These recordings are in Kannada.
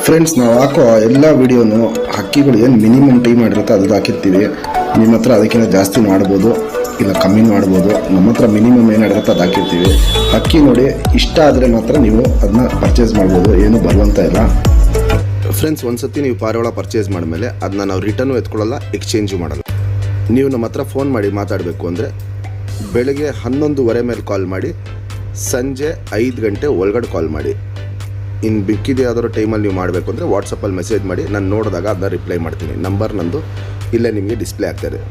ಫ್ರೆಂಡ್ಸ್, ನಾವು ಹಾಕೋ ಎಲ್ಲ ವಿಡಿಯೋನು ಹಕ್ಕಿಗಳು ಏನು ಮಿನಿಮಮ್ ಟೈಮ್ ಮಾಡಿರುತ್ತೆ ಅದು ಹಾಕಿರ್ತೀವಿ. ನಿಮ್ಮ ಹತ್ರ ಅದಕ್ಕಿಂತ ಜಾಸ್ತಿ ಮಾಡ್ಬೋದು, ಇಲ್ಲ ಕಮ್ಮಿ ಮಾಡ್ಬೋದು. ನಮ್ಮ ಹತ್ರ ಮಿನಿಮಮ್ ಏನು ಮಾಡಿರುತ್ತೆ ಅದು ಹಾಕಿರ್ತೀವಿ. ಹಕ್ಕಿ ನೋಡಿ ಇಷ್ಟ ಆದರೆ ಮಾತ್ರ ನೀವು ಅದನ್ನ ಪರ್ಚೇಸ್ ಮಾಡ್ಬೋದು, ಏನು ಬರುವಂತ ಇಲ್ಲ. ಫ್ರೆಂಡ್ಸ್, ಒಂದ್ಸತಿ ನೀವು ಪಾರಿವಾಳ ಪರ್ಚೇಸ್ ಮಾಡಿದ್ಮೇಲೆ ಅದನ್ನ ನಾವು ರಿಟರ್ನು ಎತ್ಕೊಳ್ಳಲ್ಲ, ಎಕ್ಸ್ಚೇಂಜು ಮಾಡಲ್ಲ. ನೀವು ನಮ್ಮ ಹತ್ರ ಫೋನ್ ಮಾಡಿ ಮಾತಾಡಬೇಕು ಅಂದರೆ ಬೆಳಗ್ಗೆ 11:15 ಮೇಲೆ ಕಾಲ್ ಮಾಡಿ, ಸಂಜೆ 5 ಗಂಟೆ ಒಳಗಡೆ ಕಾಲ್ ಮಾಡಿ. ಇನ್ನು ಬಿಕ್ಕಿದೆ ಯಾವ್ದಾದ್ರು ಟೈಮಲ್ಲಿ ನೀವು ಮಾಡಬೇಕು ಅಂದರೆ ವಾಟ್ಸಪ್ಪಲ್ಲಿ ಮೆಸೇಜ್ ಮಾಡಿ, ನಾನು ನೋಡಿದಾಗ ಅದನ್ನ ರಿಪ್ಲೈ ಮಾಡ್ತೀನಿ. ನಂಬರ್ ನಂದು ಇಲ್ಲೇ ನಿಮಗೆ ಡಿಸ್ಪ್ಲೇ ಆಗ್ತಾಯಿದೆ.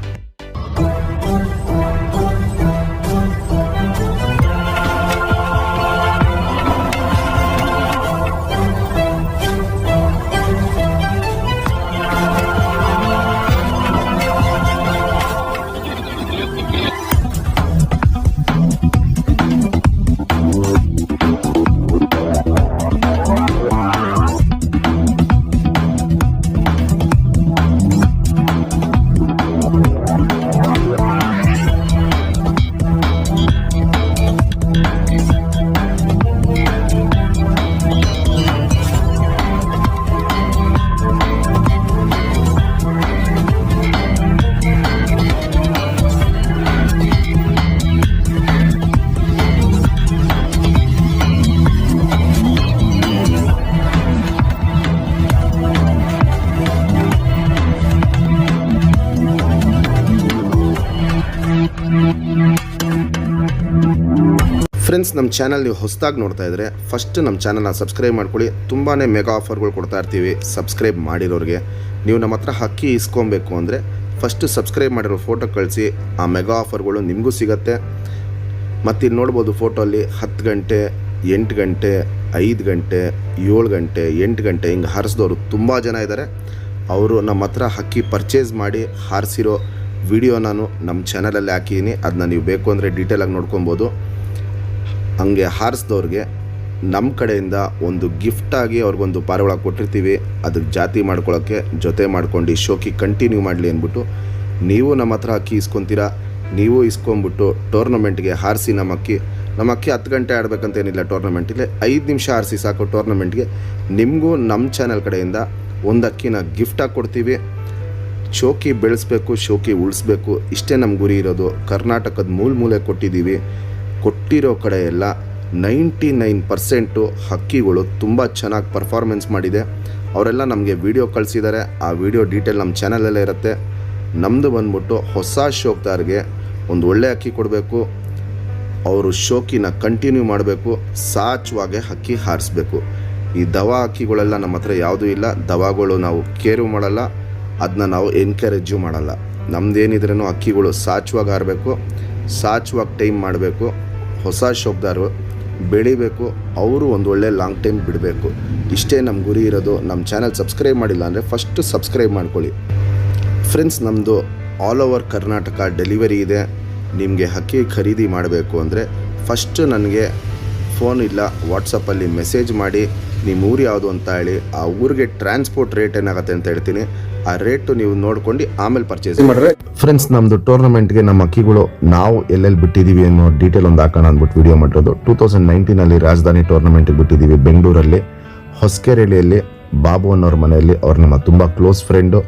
ಫ್ರೆಂಡ್ಸ್, ನಮ್ಮ ಚಾನಲ್ ನೀವು ಹೊಸದಾಗಿ ನೋಡ್ತಾ ಇದ್ದರೆ ಫಸ್ಟ್ ನಮ್ಮ ಚಾನಲ್ನ ಸಬ್ಸ್ಕ್ರೈಬ್ ಮಾಡ್ಕೊಳ್ಳಿ. ತುಂಬಾ ಮೆಗಾ ಆಫರ್ಗಳು ಕೊಡ್ತಾ ಇರ್ತೀವಿ ಸಬ್ಸ್ಕ್ರೈಬ್ ಮಾಡಿರೋರಿಗೆ. ನೀವು ನಮ್ಮ ಹತ್ರ ಹಕ್ಕಿ ಇಸ್ಕೊಬೇಕು ಅಂದರೆ ಫಸ್ಟ್ ಸಬ್ಸ್ಕ್ರೈಬ್ ಮಾಡಿರೋ ಫೋಟೋ ಕಳಿಸಿ, ಆ ಮೆಗಾ ಆಫರ್ಗಳು ನಿಮಗೂ ಸಿಗುತ್ತೆ. ಮತ್ತು ಇಲ್ಲಿ ನೋಡ್ಬೋದು ಫೋಟೋಲ್ಲಿ 10 ಗಂಟೆ, 8 ಗಂಟೆ, 5 ಗಂಟೆ, 7 ಗಂಟೆ, 8 ಗಂಟೆ ಹಿಂಗೆ ಹಾರಿಸಿದವರು ತುಂಬ ಜನ ಇದ್ದಾರೆ. ಅವರು ನಮ್ಮ ಹತ್ರ ಹಕ್ಕಿ ಪರ್ಚೇಸ್ ಮಾಡಿ ಹಾರಿಸಿರೋ ವಿಡಿಯೋ ನಾನು ನಮ್ಮ ಚಾನಲಲ್ಲಿ ಹಾಕಿದ್ದೀನಿ. ಅದನ್ನ ನೀವು ಬೇಕು ಅಂದರೆ ಡೀಟೇಲಾಗಿ ನೋಡ್ಕೊಬೋದು. ಹಂಗೆ ಹಾರಿಸಿದವ್ರಿಗೆ ನಮ್ಮ ಕಡೆಯಿಂದ ಒಂದು ಗಿಫ್ಟಾಗಿ ಅವ್ರಿಗೊಂದು ಪಾರಿವಾಳ ಕೊಟ್ಟಿರ್ತೀವಿ. ಅದಕ್ಕೆ ಜಾತಿ ಮಾಡ್ಕೊಳ್ಳೋಕ್ಕೆ ಜೊತೆ ಮಾಡ್ಕೊಂಡು ಶೋಕಿ ಕಂಟಿನ್ಯೂ ಮಾಡಲಿ ಅಂದ್ಬಿಟ್ಟು ನೀವು ನಮ್ಮ ಹತ್ರ ಅಕ್ಕಿ ಇಸ್ಕೊತೀರಾ. ನೀವು ಇಸ್ಕೊಂಬಿಟ್ಟು ಟೂರ್ನಮೆಂಟ್ಗೆ ಹಾರಿಸಿ. ನಮ್ಮ ಅಕ್ಕಿ 10 ಗಂಟೆ ಆಡಬೇಕಂತೇನಿಲ್ಲ. ಟೂರ್ನಮೆಂಟಿಗೆ 5 ನಿಮಿಷ ಹಾರಿಸಿ ಸಾಕು. ಟೂರ್ನಮೆಂಟ್ಗೆ ನಿಮಗೂ ನಮ್ಮ ಚಾನಲ್ ಕಡೆಯಿಂದ ಒಂದು ಅಕ್ಕಿನ ಗಿಫ್ಟಾಗಿ ಕೊಡ್ತೀವಿ. ಶೋಕಿ ಬೆಳೆಸಬೇಕು, ಶೋಕಿ ಉಳಿಸ್ಬೇಕು, ಇಷ್ಟೇ ನಮ್ಮ ಗುರಿ ಇರೋದು. ಕರ್ನಾಟಕದ ಮೂಲೆ ಕೊಟ್ಟಿದ್ದೀವಿ. ಕೊಟ್ಟಿರೋ ಕಡೆ ಎಲ್ಲ 99% ಹಕ್ಕಿಗಳು ತುಂಬ ಚೆನ್ನಾಗಿ ಪರ್ಫಾರ್ಮೆನ್ಸ್ ಮಾಡಿದೆ. ಅವರೆಲ್ಲ ನಮಗೆ ವಿಡಿಯೋ ಕಳಿಸಿದ್ದಾರೆ. ಆ ವಿಡಿಯೋ ಡೀಟೇಲ್ ನಮ್ಮ ಚಾನಲಲ್ಲೇ ಇರುತ್ತೆ. ನಮ್ಮದು ಬಂದ್ಬಿಟ್ಟು ಹೊಸ ಶೋಕ್ದಾರ್ಗೆ ಒಂದು ಒಳ್ಳೆ ಅಕ್ಕಿ ಕೊಡಬೇಕು. ಅವರು ಶೋಕಿನ ಕಂಟಿನ್ಯೂ ಮಾಡಬೇಕು, ಸಾಚುವಾಗೆ ಹಕ್ಕಿ ಹಾರಿಸ್ಬೇಕು. ಈ ದವಾ ಹಕ್ಕಿಗಳೆಲ್ಲ ನಮ್ಮ ಹತ್ರ ಯಾವುದೂ ಇಲ್ಲ. ದವಾಗಳು ನಾವು ಕೇರು ಮಾಡಲ್ಲ, ಅದನ್ನ ನಾವು ಎನ್ಕರೇಜು ಮಾಡಲ್ಲ. ನಮ್ಮದೇನಿದ್ರೂ ಹಕ್ಕಿಗಳು ಸಾಚುವಾಗಿ ಹಾರಬೇಕು, ಸಾಚುವಾಗಿ ಟೈಮ್ ಮಾಡಬೇಕು. ಹೊಸ ಶೋಕ್ದಾರು ಬೆಳಿಬೇಕು, ಅವರು ಒಂದು ಒಳ್ಳೆ ಲಾಂಗ್ ಟೈಮ್ ಬಿಡಬೇಕು. ಇಷ್ಟೇ ನಮ್ಮ ಗುರಿ ಇರೋದು. ನಮ್ಮ ಚಾನಲ್ ಸಬ್ಸ್ಕ್ರೈಬ್ ಮಾಡಿಲ್ಲ ಅಂದರೆ ಫಸ್ಟು ಸಬ್ಸ್ಕ್ರೈಬ್ ಮಾಡ್ಕೊಳ್ಳಿ. ಫ್ರೆಂಡ್ಸ್, ನಮ್ಮದು ಆಲ್ ಓವರ್ ಕರ್ನಾಟಕ ಡೆಲಿವರಿ ಇದೆ. ನಿಮಗೆ ಹಕ್ಕಿ ಖರೀದಿ ಮಾಡಬೇಕು ಅಂದರೆ ಫಸ್ಟು ನನಗೆ ಫೋನ್ ಇಲ್ಲ ವಾಟ್ಸಪ್ಪಲ್ಲಿ ಮೆಸೇಜ್ ಮಾಡಿ ನಿಮ್ಮ ಊರು ಯಾವುದು ಅಂತ ಹೇಳಿ, ಆ ಊರಿಗೆ ಟ್ರಾನ್ಸ್ಪೋರ್ಟ್ ರೇಟ್ ಏನಾಗುತ್ತೆ ಅಂತ ಹೇಳ್ತೀನಿ. ಆ ರೇಟು ನೀವು ನೋಡ್ಕೊಂಡು ಆಮೇಲೆ ಪರ್ಚೇಸ್ ಮಾಡಿದ್ರೆ. ಫ್ರೆಂಡ್ಸ್, ನಮ್ಮದು ಟೂರ್ನಮೆಂಟ್ಗೆ ನಮ್ಮ ಅಕ್ಕಿಗಳು ನಾವು ಎಲ್ಲೆಲ್ಲಿ ಬಿಟ್ಟಿದ್ದೀವಿ ಅನ್ನೋ ಡೀಟೇಲ್ ಒಂದು ಹಾಕೋಣ ಅಂದ್ಬಿಟ್ಟು ವಿಡಿಯೋ ಮಾಡಿರೋದು. 2019 ರಾಜಧಾನಿ ಟೂರ್ನಮೆಂಟ್ಗೆ ಬಿಟ್ಟಿದ್ದೀವಿ ಬೆಂಗಳೂರಲ್ಲಿ, ಹೊಸಕೆರೆಹಳ್ಳಿಯಲ್ಲಿ, ಬಾಬು ಅನ್ನೋರ ಮನೆಯಲ್ಲಿ. ಅವ್ರು ನಮ್ಮ ತುಂಬ ಕ್ಲೋಸ್ ಫ್ರೆಂಡು.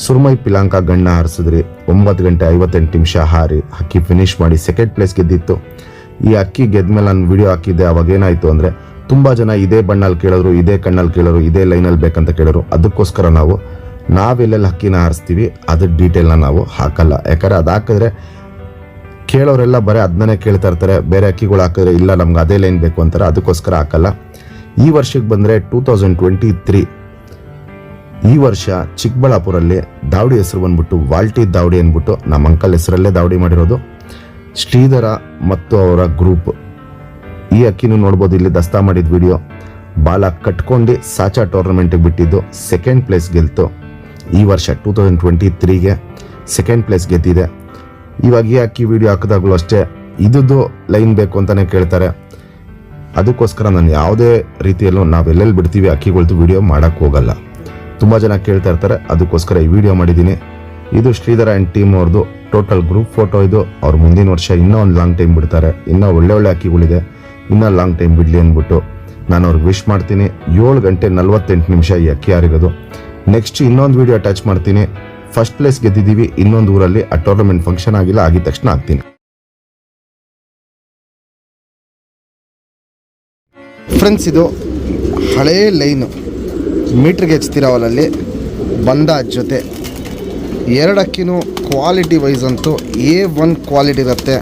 ಸುರ್ಮೈ ಪಿಲಾಂಕ ಗಣ್ಣ ಹಾರಿಸಿದ್ರಿ. 9 ಗಂಟೆ 58 ನಿಮಿಷ ಹಾರಿ ಹಕ್ಕಿ ಫಿನಿಶ್ ಮಾಡಿ ಸೆಕೆಂಡ್ ಪ್ಲೇಸ್ ಗೆದ್ದಿತ್ತು. ಈ ಅಕ್ಕಿ ಗೆದ್ಮೇಲೆ ನಾನು ವಿಡಿಯೋ ಹಾಕಿದ್ದೆ. ಅವಾಗ ಏನಾಯಿತು ಅಂದರೆ ತುಂಬ ಜನ ಇದೇ ಬಣ್ಣಲ್ಲಿ ಕೇಳೋರು, ಇದೇ ಕಣ್ಣಲ್ಲಿ ಕೇಳೋರು, ಇದೇ ಲೈನಲ್ಲಿ ಬೇಕಂತ ಕೇಳೋರು. ಅದಕ್ಕೋಸ್ಕರ ನಾವೆಲ್ಲೆಲ್ಲಿ ಹಕ್ಕಿನ ಹಾರಿಸ್ತೀವಿ ಅದ್ರ ಡೀಟೇಲ್ನ ನಾವು ಹಾಕಲ್ಲ. ಯಾಕಂದರೆ ಅದು ಹಾಕಿದ್ರೆ ಕೇಳೋರೆಲ್ಲ ಬರೀ ಅದನ್ನೇ ಕೇಳ್ತಾ ಇರ್ತಾರೆ. ಬೇರೆ ಅಕ್ಕಿಗಳು ಹಾಕಿದ್ರೆ ಇಲ್ಲ ನಮ್ಗೆ ಅದೇ ಲೈನ್ ಬೇಕು ಅಂತಾರೆ. ಅದಕ್ಕೋಸ್ಕರ ಹಾಕಲ್ಲ. ಈ ವರ್ಷಕ್ಕೆ ಬಂದರೆ 2023 ಈ ವರ್ಷ ಚಿಕ್ಕಬಳ್ಳಾಪುರಲ್ಲಿ ದಾವಡಿ ಹೆಸರು ಬಂದ್ಬಿಟ್ಟು ವಾಲ್ಟಿ ದಾವಡಿ ಅಂದ್ಬಿಟ್ಟು ನಮ್ಮ ಅಂಕಲ್ ಹೆಸರಲ್ಲೇ ದಾವಡಿ ಮಾಡಿರೋದು. ಶ್ರೀಧರ ಮತ್ತು ಅವರ ಗ್ರೂಪ್. ಈ ಅಕ್ಕಿನೂ ನೋಡ್ಬೋದು, ಇಲ್ಲಿ ದಸ್ತಾ ಮಾಡಿದ ವಿಡಿಯೋ. ಬಾಲ ಕಟ್ಕೊಂಡು ಸಾಚಾ ಟೂರ್ನಮೆಂಟಿಗೆ ಬಿಟ್ಟಿದ್ದು, ಸೆಕೆಂಡ್ ಪ್ಲೇಸ್ ಗೆಲ್ತು. ಈ ವರ್ಷ 2023ಗೆ ಸೆಕೆಂಡ್ ಪ್ಲೇಸ್ ಗೆದ್ದಿದೆ. ಇವಾಗ ಈ ಅಕ್ಕಿ ವಿಡಿಯೋ ಹಾಕಿದಾಗಲೂ ಅಷ್ಟೇ ಇದ್ದು ಲೈನ್ ಬೇಕು ಅಂತಲೇ ಕೇಳ್ತಾರೆ. ಅದಕ್ಕೋಸ್ಕರ ನಾನು ಯಾವುದೇ ರೀತಿಯಲ್ಲೂ ನಾವೆಲ್ಲೆಲ್ಲಿ ಬಿಡ್ತೀವಿ ಅಕ್ಕಿಗಳ್ದು ವಿಡಿಯೋ ಮಾಡೋಕ್ಕೆ ಹೋಗಲ್ಲ. ತುಂಬ ಜನ ಕೇಳ್ತಾ ಇರ್ತಾರೆ, ಅದಕ್ಕೋಸ್ಕರ ಈ ವಿಡಿಯೋ ಮಾಡಿದ್ದೀನಿ. ಇದು ಶ್ರೀಧರ ಆ್ಯಂಡ್ ಟೀಮ್ ಅವ್ರದ್ದು ಟೋಟಲ್ ಗ್ರೂಪ್ ಫೋಟೋ. ಇದು ಅವ್ರು ಮುಂದಿನ ವರ್ಷ ಇನ್ನೂ ಒಂದು ಲಾಂಗ್ ಟೈಮ್ ಬಿಡ್ತಾರೆ. ಇನ್ನೂ ಒಳ್ಳೆ ಅಕ್ಕಿಗಳಿದೆ, ಇನ್ನೂ ಲಾಂಗ್ ಟೈಮ್ ಬಿಡಲಿ ಅಂದ್ಬಿಟ್ಟು ನಾನು ಅವ್ರಿಗೆ ವಿಶ್ ಮಾಡ್ತೀನಿ. 7 ಗಂಟೆ 48 ನಿಮಿಷ ಈ ಅಕ್ಕಿ ಆರಿರೋದು. ನೆಕ್ಸ್ಟ್ ಇನ್ನೊಂದು ವಿಡಿಯೋ ಅಟ್ಯಾಚ್ ಮಾಡ್ತೀನಿ. ಫಸ್ಟ್ ಪ್ಲೇಸ್ ಗೆದ್ದಿದ್ದೀವಿ ಇನ್ನೊಂದು ಊರಲ್ಲಿ, ಆ ಟೂರ್ನಮೆಂಟ್ ಫಂಕ್ಷನ್ ಆಗಿಲ್ಲ, ಆಗಿದ ತಕ್ಷಣ ಹಾಕ್ತೀನಿ. ಫ್ರೆಂಡ್ಸ್, ಇದು ಹಳೇ ಲೈನು ಮೀಟ್ರಿಗೆ ಹೆಚ್ಚುತ್ತಿರೋವಲ್ಲಿ ಬಂದ ಜೊತೆ 2 ಅಕ್ಕಿನೂ ಕ್ವಾಲಿಟಿ ವೈಸ್ ಅಂತೂ A1 ಕ್ವಾಲಿಟಿ ಇರುತ್ತೆ.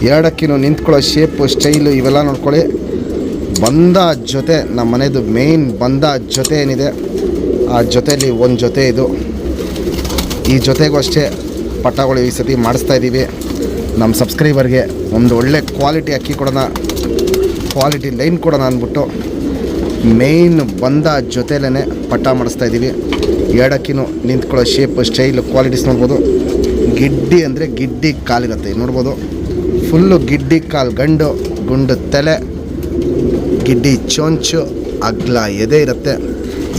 2 ಅಕ್ಕಿನೂ ನಿಂತ್ಕೊಳ್ಳೋ ಶೇಪು, ಸ್ಟೈಲು ಇವೆಲ್ಲ ನೋಡ್ಕೊಳ್ಳಿ. ಬಂದ ಜೊತೆ ನಮ್ಮ ಮನೆಯದು ಮೇಯ್ನ್ ಬಂದ ಜೊತೆ ಏನಿದೆ, ಆ ಜೊತೆಯಲ್ಲಿ ಒಂದು ಜೊತೆ ಇದು. ಈ ಜೊತೆಗೂ ಅಷ್ಟೇ ಪಟ್ಟಗಳು ಈ ಸತಿ ಮಾಡಿಸ್ತಾ ಇದ್ದೀವಿ. ನಮ್ಮ ಸಬ್ಸ್ಕ್ರೈಬರ್ಗೆ ಒಂದು ಒಳ್ಳೆ ಕ್ವಾಲಿಟಿ ಅಕ್ಕಿ ಕೊಡೋಣ, ಕ್ವಾಲಿಟಿ ಲೈನ್ ಕೊಡೋಣ ಅಂದ್ಬಿಟ್ಟು ಮೇಯ್ನ್ ಬಂದ ಜೊತೆಲೇ ಪಟ್ಟ ಮಾಡಿಸ್ತಾ ಇದ್ದೀವಿ. 2 ಅಕ್ಕಿನೂ ನಿಂತ್ಕೊಳ್ಳೋ ಶೇಪ್, ಸ್ಟೈಲ್, ಕ್ವಾಲಿಟೀಸ್ ನೋಡ್ಬೋದು. ಗಿಡ್ಡಿ ಅಂದರೆ ಗಿಡ್ಡಿ ಕಾಲಿರುತ್ತೆ ನೋಡ್ಬೋದು. ಫುಲ್ಲು ಗಿಡ್ಡಿ ಕಾಲು, ಗುಂಡು ತಲೆ, ಗಿಡ್ಡಿ ಚೊಂಚು, ಅಗ್ಲ ಎದೆ ಇರುತ್ತೆ.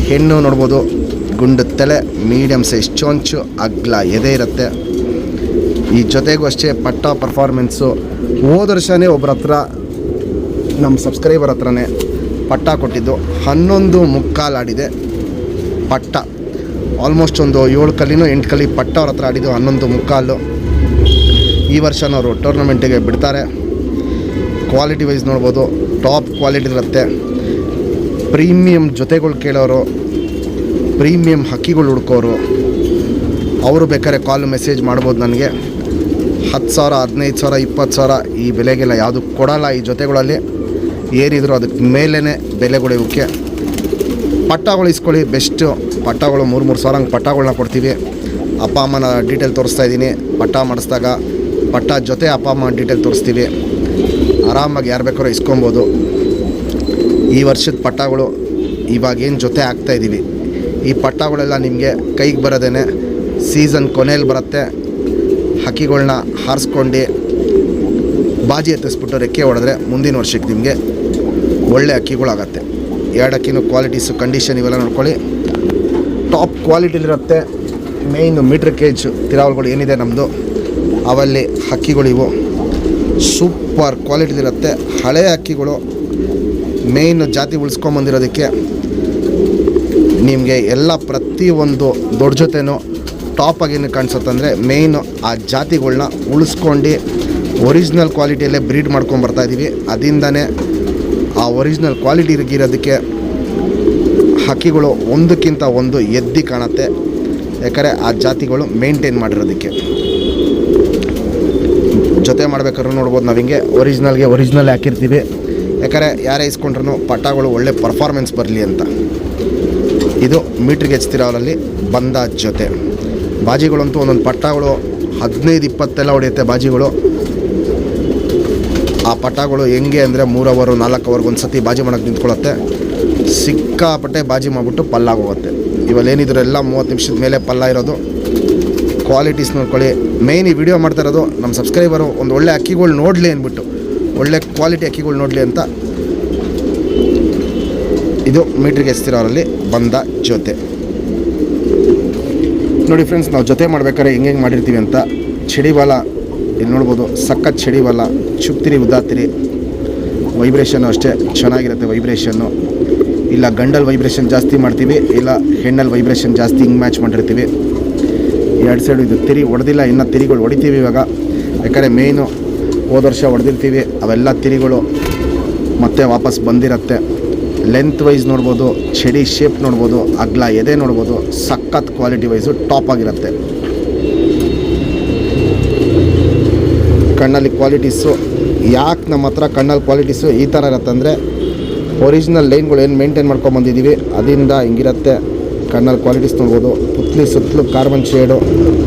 ಹೆಣ್ಣು ನೋಡ್ಬೋದು, ಗುಂಡು ತಲೆ, ಮೀಡಿಯಮ್ ಸೈಜ್ ಚೊಂಚು, ಅಗ್ಲ ಎದೆ ಇರುತ್ತೆ. ಈ ಜೊತೆಗೂ ಅಷ್ಟೇ ಪಟ್ಟ ಪರ್ಫಾರ್ಮೆನ್ಸು. ಹೋದ ವರ್ಷವೇ ಒಬ್ಬರ ಹತ್ರ, ನಮ್ಮ ಸಬ್ಸ್ಕ್ರೈಬರ್ ಹತ್ರನೇ ಪಟ್ಟ ಕೊಟ್ಟಿದ್ದು. 11.25 ಆಡಿದೆ ಪಟ್ಟ. ಆಲ್ಮೋಸ್ಟ್ ಒಂದು 7 ಕಲ್ಲಿನೋ 8 ಕಲ್ಲಿ ಪಟ್ಟ ಅವ್ರ ಹತ್ರ ಆಡಿದ್ದು 11.25. ಈ ವರ್ಷನವರು ಟೂರ್ನಮೆಂಟಿಗೆ ಬಿಡ್ತಾರೆ. ಕ್ವಾಲಿಟಿ ವೈಸ್ ನೋಡ್ಬೋದು, ಟಾಪ್ ಕ್ವಾಲಿಟಿ ಇರುತ್ತೆ. ಪ್ರೀಮಿಯಮ್ ಜೊತೆಗಳು ಕೇಳೋರು, ಪ್ರೀಮಿಯಮ್ ಹಕ್ಕಿಗಳು ಹುಡ್ಕೋರು, ಅವರು ಬೇಕಾದ್ರೆ ಕಾಲು ಮೆಸೇಜ್ ಮಾಡ್ಬೋದು ನನಗೆ. 10,000, 15,000, 20,000 ಈ ಬೆಲೆಗೆಲ್ಲ ಯಾವುದು ಕೊಡಲ್ಲ. ಈ ಜೊತೆಗಳಲ್ಲಿ ಏನಿದ್ರು ಅದಕ್ಕೆ ಮೇಲೇ ಬೆಲೆಗಳು ಇವಕ್ಕೆ. ಪಟ್ಟಗಳು ಇಸ್ಕೊಳ್ಳಿ, ಬೆಸ್ಟು ಪಟ್ಟಗಳು. 3-3 ಸಾವಿರ ಹಂಗೆ ಪಟ್ಟಗಳನ್ನ ಕೊಡ್ತೀವಿ. ಅಪ್ಪ ಅಮ್ಮನ ಡೀಟೇಲ್ ತೋರಿಸ್ತಾ ಇದ್ದೀನಿ. ಪಟ್ಟ ಮಾಡಿಸಿದಾಗ ಪಟ್ಟ ಜೊತೆ ಅಪ್ಪ ಅಮ್ಮ ಡೀಟೇಲ್ ತೋರಿಸ್ತೀವಿ. ಆರಾಮಾಗಿ ಯಾರು ಬೇಕಾದ್ರೂ ಇಸ್ಕೊಬೋದು. ಈ ವರ್ಷದ ಪಟ್ಟಗಳು ಇವಾಗೇನು ಜೊತೆ ಹಾಕ್ತಾಯಿದ್ದೀವಿ, ಈ ಪಟ್ಟಗಳೆಲ್ಲ ನಿಮಗೆ ಕೈಗೆ ಬರೋದೇನೆ ಸೀಸನ್ ಕೊನೆಯಲ್ಲಿ ಬರುತ್ತೆ. ಹಕ್ಕಿಗಳನ್ನ ಹಾರಿಸ್ಕೊಂಡು ಬಾಜಿ ಎತ್ತಿಸ್ಬಿಟ್ಟು ರೆಕ್ಕೆ ಹೊಡೆದ್ರೆ ಮುಂದಿನ ವರ್ಷಕ್ಕೆ ನಿಮಗೆ ಒಳ್ಳೆ ಹಕ್ಕಿಗಳಾಗತ್ತೆ. 2 ಅಕ್ಕಿನೂ ಕ್ವಾಲಿಟೀಸು, ಕಂಡೀಷನ್ ಇವೆಲ್ಲ ನೋಡ್ಕೊಳ್ಳಿ. ಟಾಪ್ ಕ್ವಾಲಿಟಿಲಿರುತ್ತೆ. ಮೇಯ್ನು ಮೀಟ್ರ್ ಕೇಜ್ ತಿರಾವಲ್ಗಳು ಏನಿದೆ ನಮ್ಮದು, ಅವಲ್ಲಿ ಹಕ್ಕಿಗಳಿವು ಸೂಪರ್ ಕ್ವಾಲಿಟಿಲಿರುತ್ತೆ. ಹಳೆಯ ಹಕ್ಕಿಗಳು ಮೇಯ್ನು ಜಾತಿ ಉಳಿಸ್ಕೊಂಬಂದಿರೋದಕ್ಕೆ ನಿಮಗೆ ಎಲ್ಲ ಪ್ರತಿಯೊಂದು ದೊಡ್ಡ ಜೊತೆನೂ ಟಾಪಾಗೇನು ಕಾಣಿಸುತ್ತಂದರೆ ಮೇಯ್ನು ಆ ಜಾತಿಗಳನ್ನ ಉಳಿಸ್ಕೊಂಡು ಒರಿಜಿನಲ್ ಕ್ವಾಲಿಟಿಯಲ್ಲೇ ಬ್ರೀಡ್ ಮಾಡ್ಕೊಂಬರ್ತಾಯಿದ್ದೀವಿ. ಅದರಿಂದನೇ ಆ ಒರಿಜಿನಲ್ ಕ್ವಾಲಿಟಿ ಇರೋದಕ್ಕೆ ಹಕ್ಕಿಗಳು ಒಂದಕ್ಕಿಂತ ಒಂದು ಎದ್ದು ಕಾಣುತ್ತೆ. ಯಾಕಂದರೆ ಆ ಜಾತಿಗಳು ಮೇಂಟೈನ್ ಮಾಡಿರೋದಕ್ಕೆ. ಜೊತೆ ಮಾಡ್ಬೇಕಾದ್ರೂ ನೋಡ್ಬೋದು, ನಾವು ಹಿಂಗೆ ಒರಿಜಿನಲ್ ಹಾಕಿರ್ತೀವಿ. ಯಾಕಂದರೆ ಯಾರೇ ಇಸ್ಕೊಂಡ್ರೂ ಪಟ್ಟಗಳು ಒಳ್ಳೆ ಪರ್ಫಾರ್ಮೆನ್ಸ್ ಬರಲಿ ಅಂತ. ಇದು ಮೀಟ್ರಿಗೆ ಹೆಚ್ಚುತ್ತಿರೋರಲ್ಲಿ ಬಂದ ಜೊತೆ. ಬಾಜಿಗಳಂತೂ ಒಂದೊಂದು ಪಟ್ಟಗಳು 15-20 ಹೊಡೆಯುತ್ತೆ ಬಾಜಿಗಳು. ಆ ಪಟ್ಟಗಳು ಹೆಂಗೆ ಅಂದರೆ 3 ಅವರ್ 4 ಅವರ್ಗೆ ಒಂದು ಸತಿ ಬಾಜಿ ಮಾಡೋಕ್ಕೆ ನಿಂತ್ಕೊಳ್ಳುತ್ತೆ. ಸಿಕ್ಕಾಪಟ್ಟೆ ಬಾಜಿ ಮಾಡಿಬಿಟ್ಟು ಪಲ್ಲಾಗೋಗುತ್ತೆ. ಇವಲ್ಲೇನಿದ್ರು ಎಲ್ಲ 30 ನಿಮಿಷದ ಮೇಲೆ ಪಲ್ಲ ಇರೋದು. ಕ್ವಾಲಿಟೀಸ್ ನೋಡ್ಕೊಳ್ಳಿ. ಮೇಯ್ನ್ ಈ ವಿಡಿಯೋ ಮಾಡ್ತಾ ಇರೋದು ನಮ್ಮ ಸಬ್ಸ್ಕ್ರೈಬರು ಒಂದು ಒಳ್ಳೆ ಅಕ್ಕಿಗಳು ನೋಡಲಿ ಅಂದ್ಬಿಟ್ಟು, ಒಳ್ಳೆ ಕ್ವಾಲಿಟಿ ಅಕ್ಕಿಗಳು ನೋಡಲಿ ಅಂತ. ಇದು ಮೀಟ್ರಿಗೆ ಎಸ್ತಿರೋರಲ್ಲಿ ಬಂದ ಜೊತೆ ನೋಡಿ ಫ್ರೆಂಡ್ಸ್. ನಾವು ಜೊತೆ ಮಾಡ್ಬೇಕಾದ್ರೆ ಹೆಂಗೆ ಮಾಡಿರ್ತೀವಿ ಅಂತ. ಚಡಿಬಾಲ ಇಲ್ಲಿ ನೋಡ್ಬೋದು, ಸಖತ್ ಚಡಿಬಾಲ, ಚುಪ್ತಿರಿ ಉದ್ದಾತಿರಿ. ವೈಬ್ರೇಷನ್ನು ಅಷ್ಟೇ ಚೆನ್ನಾಗಿರುತ್ತೆ ವೈಬ್ರೇಷನ್ನು. ಇಲ್ಲ ಗಂಡಲ್ಲಿ ವೈಬ್ರೇಷನ್ ಜಾಸ್ತಿ ಮಾಡ್ತೀವಿ, ಇಲ್ಲ ಹೆಣ್ಣಲ್ಲಿ ವೈಬ್ರೇಷನ್ ಜಾಸ್ತಿ ಹಿಂಗೆ ಮ್ಯಾಚ್ ಮಾಡಿರ್ತೀವಿ. 2 ಸೈಡು ಇದು ತಿರಿ ಹೊಡೆದಿಲ್ಲ, ಇನ್ನು ತಿರಿಗಳು ಹೊಡಿತೀವಿ ಇವಾಗ. ಯಾಕಂದರೆ ಮೇಯ್ನು ಹೋದ ವರ್ಷ ಹೊಡೆದಿರ್ತೀವಿ, ಅವೆಲ್ಲ ತಿರಿಗಳು ಮತ್ತೆ ವಾಪಸ್ ಬಂದಿರುತ್ತೆ. ಲೆಂತ್ ವೈಸ್ ನೋಡ್ಬೋದು, ಚಡಿ ಶೇಪ್ ನೋಡ್ಬೋದು, ಅಗ್ಲ ಎದೆ ನೋಡ್ಬೋದು. ಸಖತ್ ಕ್ವಾಲಿಟಿ ವೈಸು ಟಾಪ್ ಆಗಿರುತ್ತೆ. ಕಣ್ಣಲ್ಲಿ ಕ್ವಾಲಿಟೀಸು ಯಾಕೆ ನಮ್ಮ ಹತ್ರ ಕಣ್ಣಲ್ಲಿ ಕ್ವಾಲಿಟೀಸು ಈ ಥರ ಇರುತ್ತಂದರೆ, ಒರಿಜಿನಲ್ ಲೈನ್ಗಳು ಏನು ಮೇಂಟೈನ್ ಮಾಡ್ಕೊಂಬಂದಿದ್ದೀವಿ ಅದರಿಂದ ಹಿಂಗಿರುತ್ತೆ. ಕಣ್ಣಲ್ಲಿ ಕ್ವಾಲಿಟೀಸ್ ನೋಡ್ಬೋದು. ಪುತ್ಲಿ ಸುತ್ತಲೂ ಕಾರ್ಬನ್ ಶೇಡು,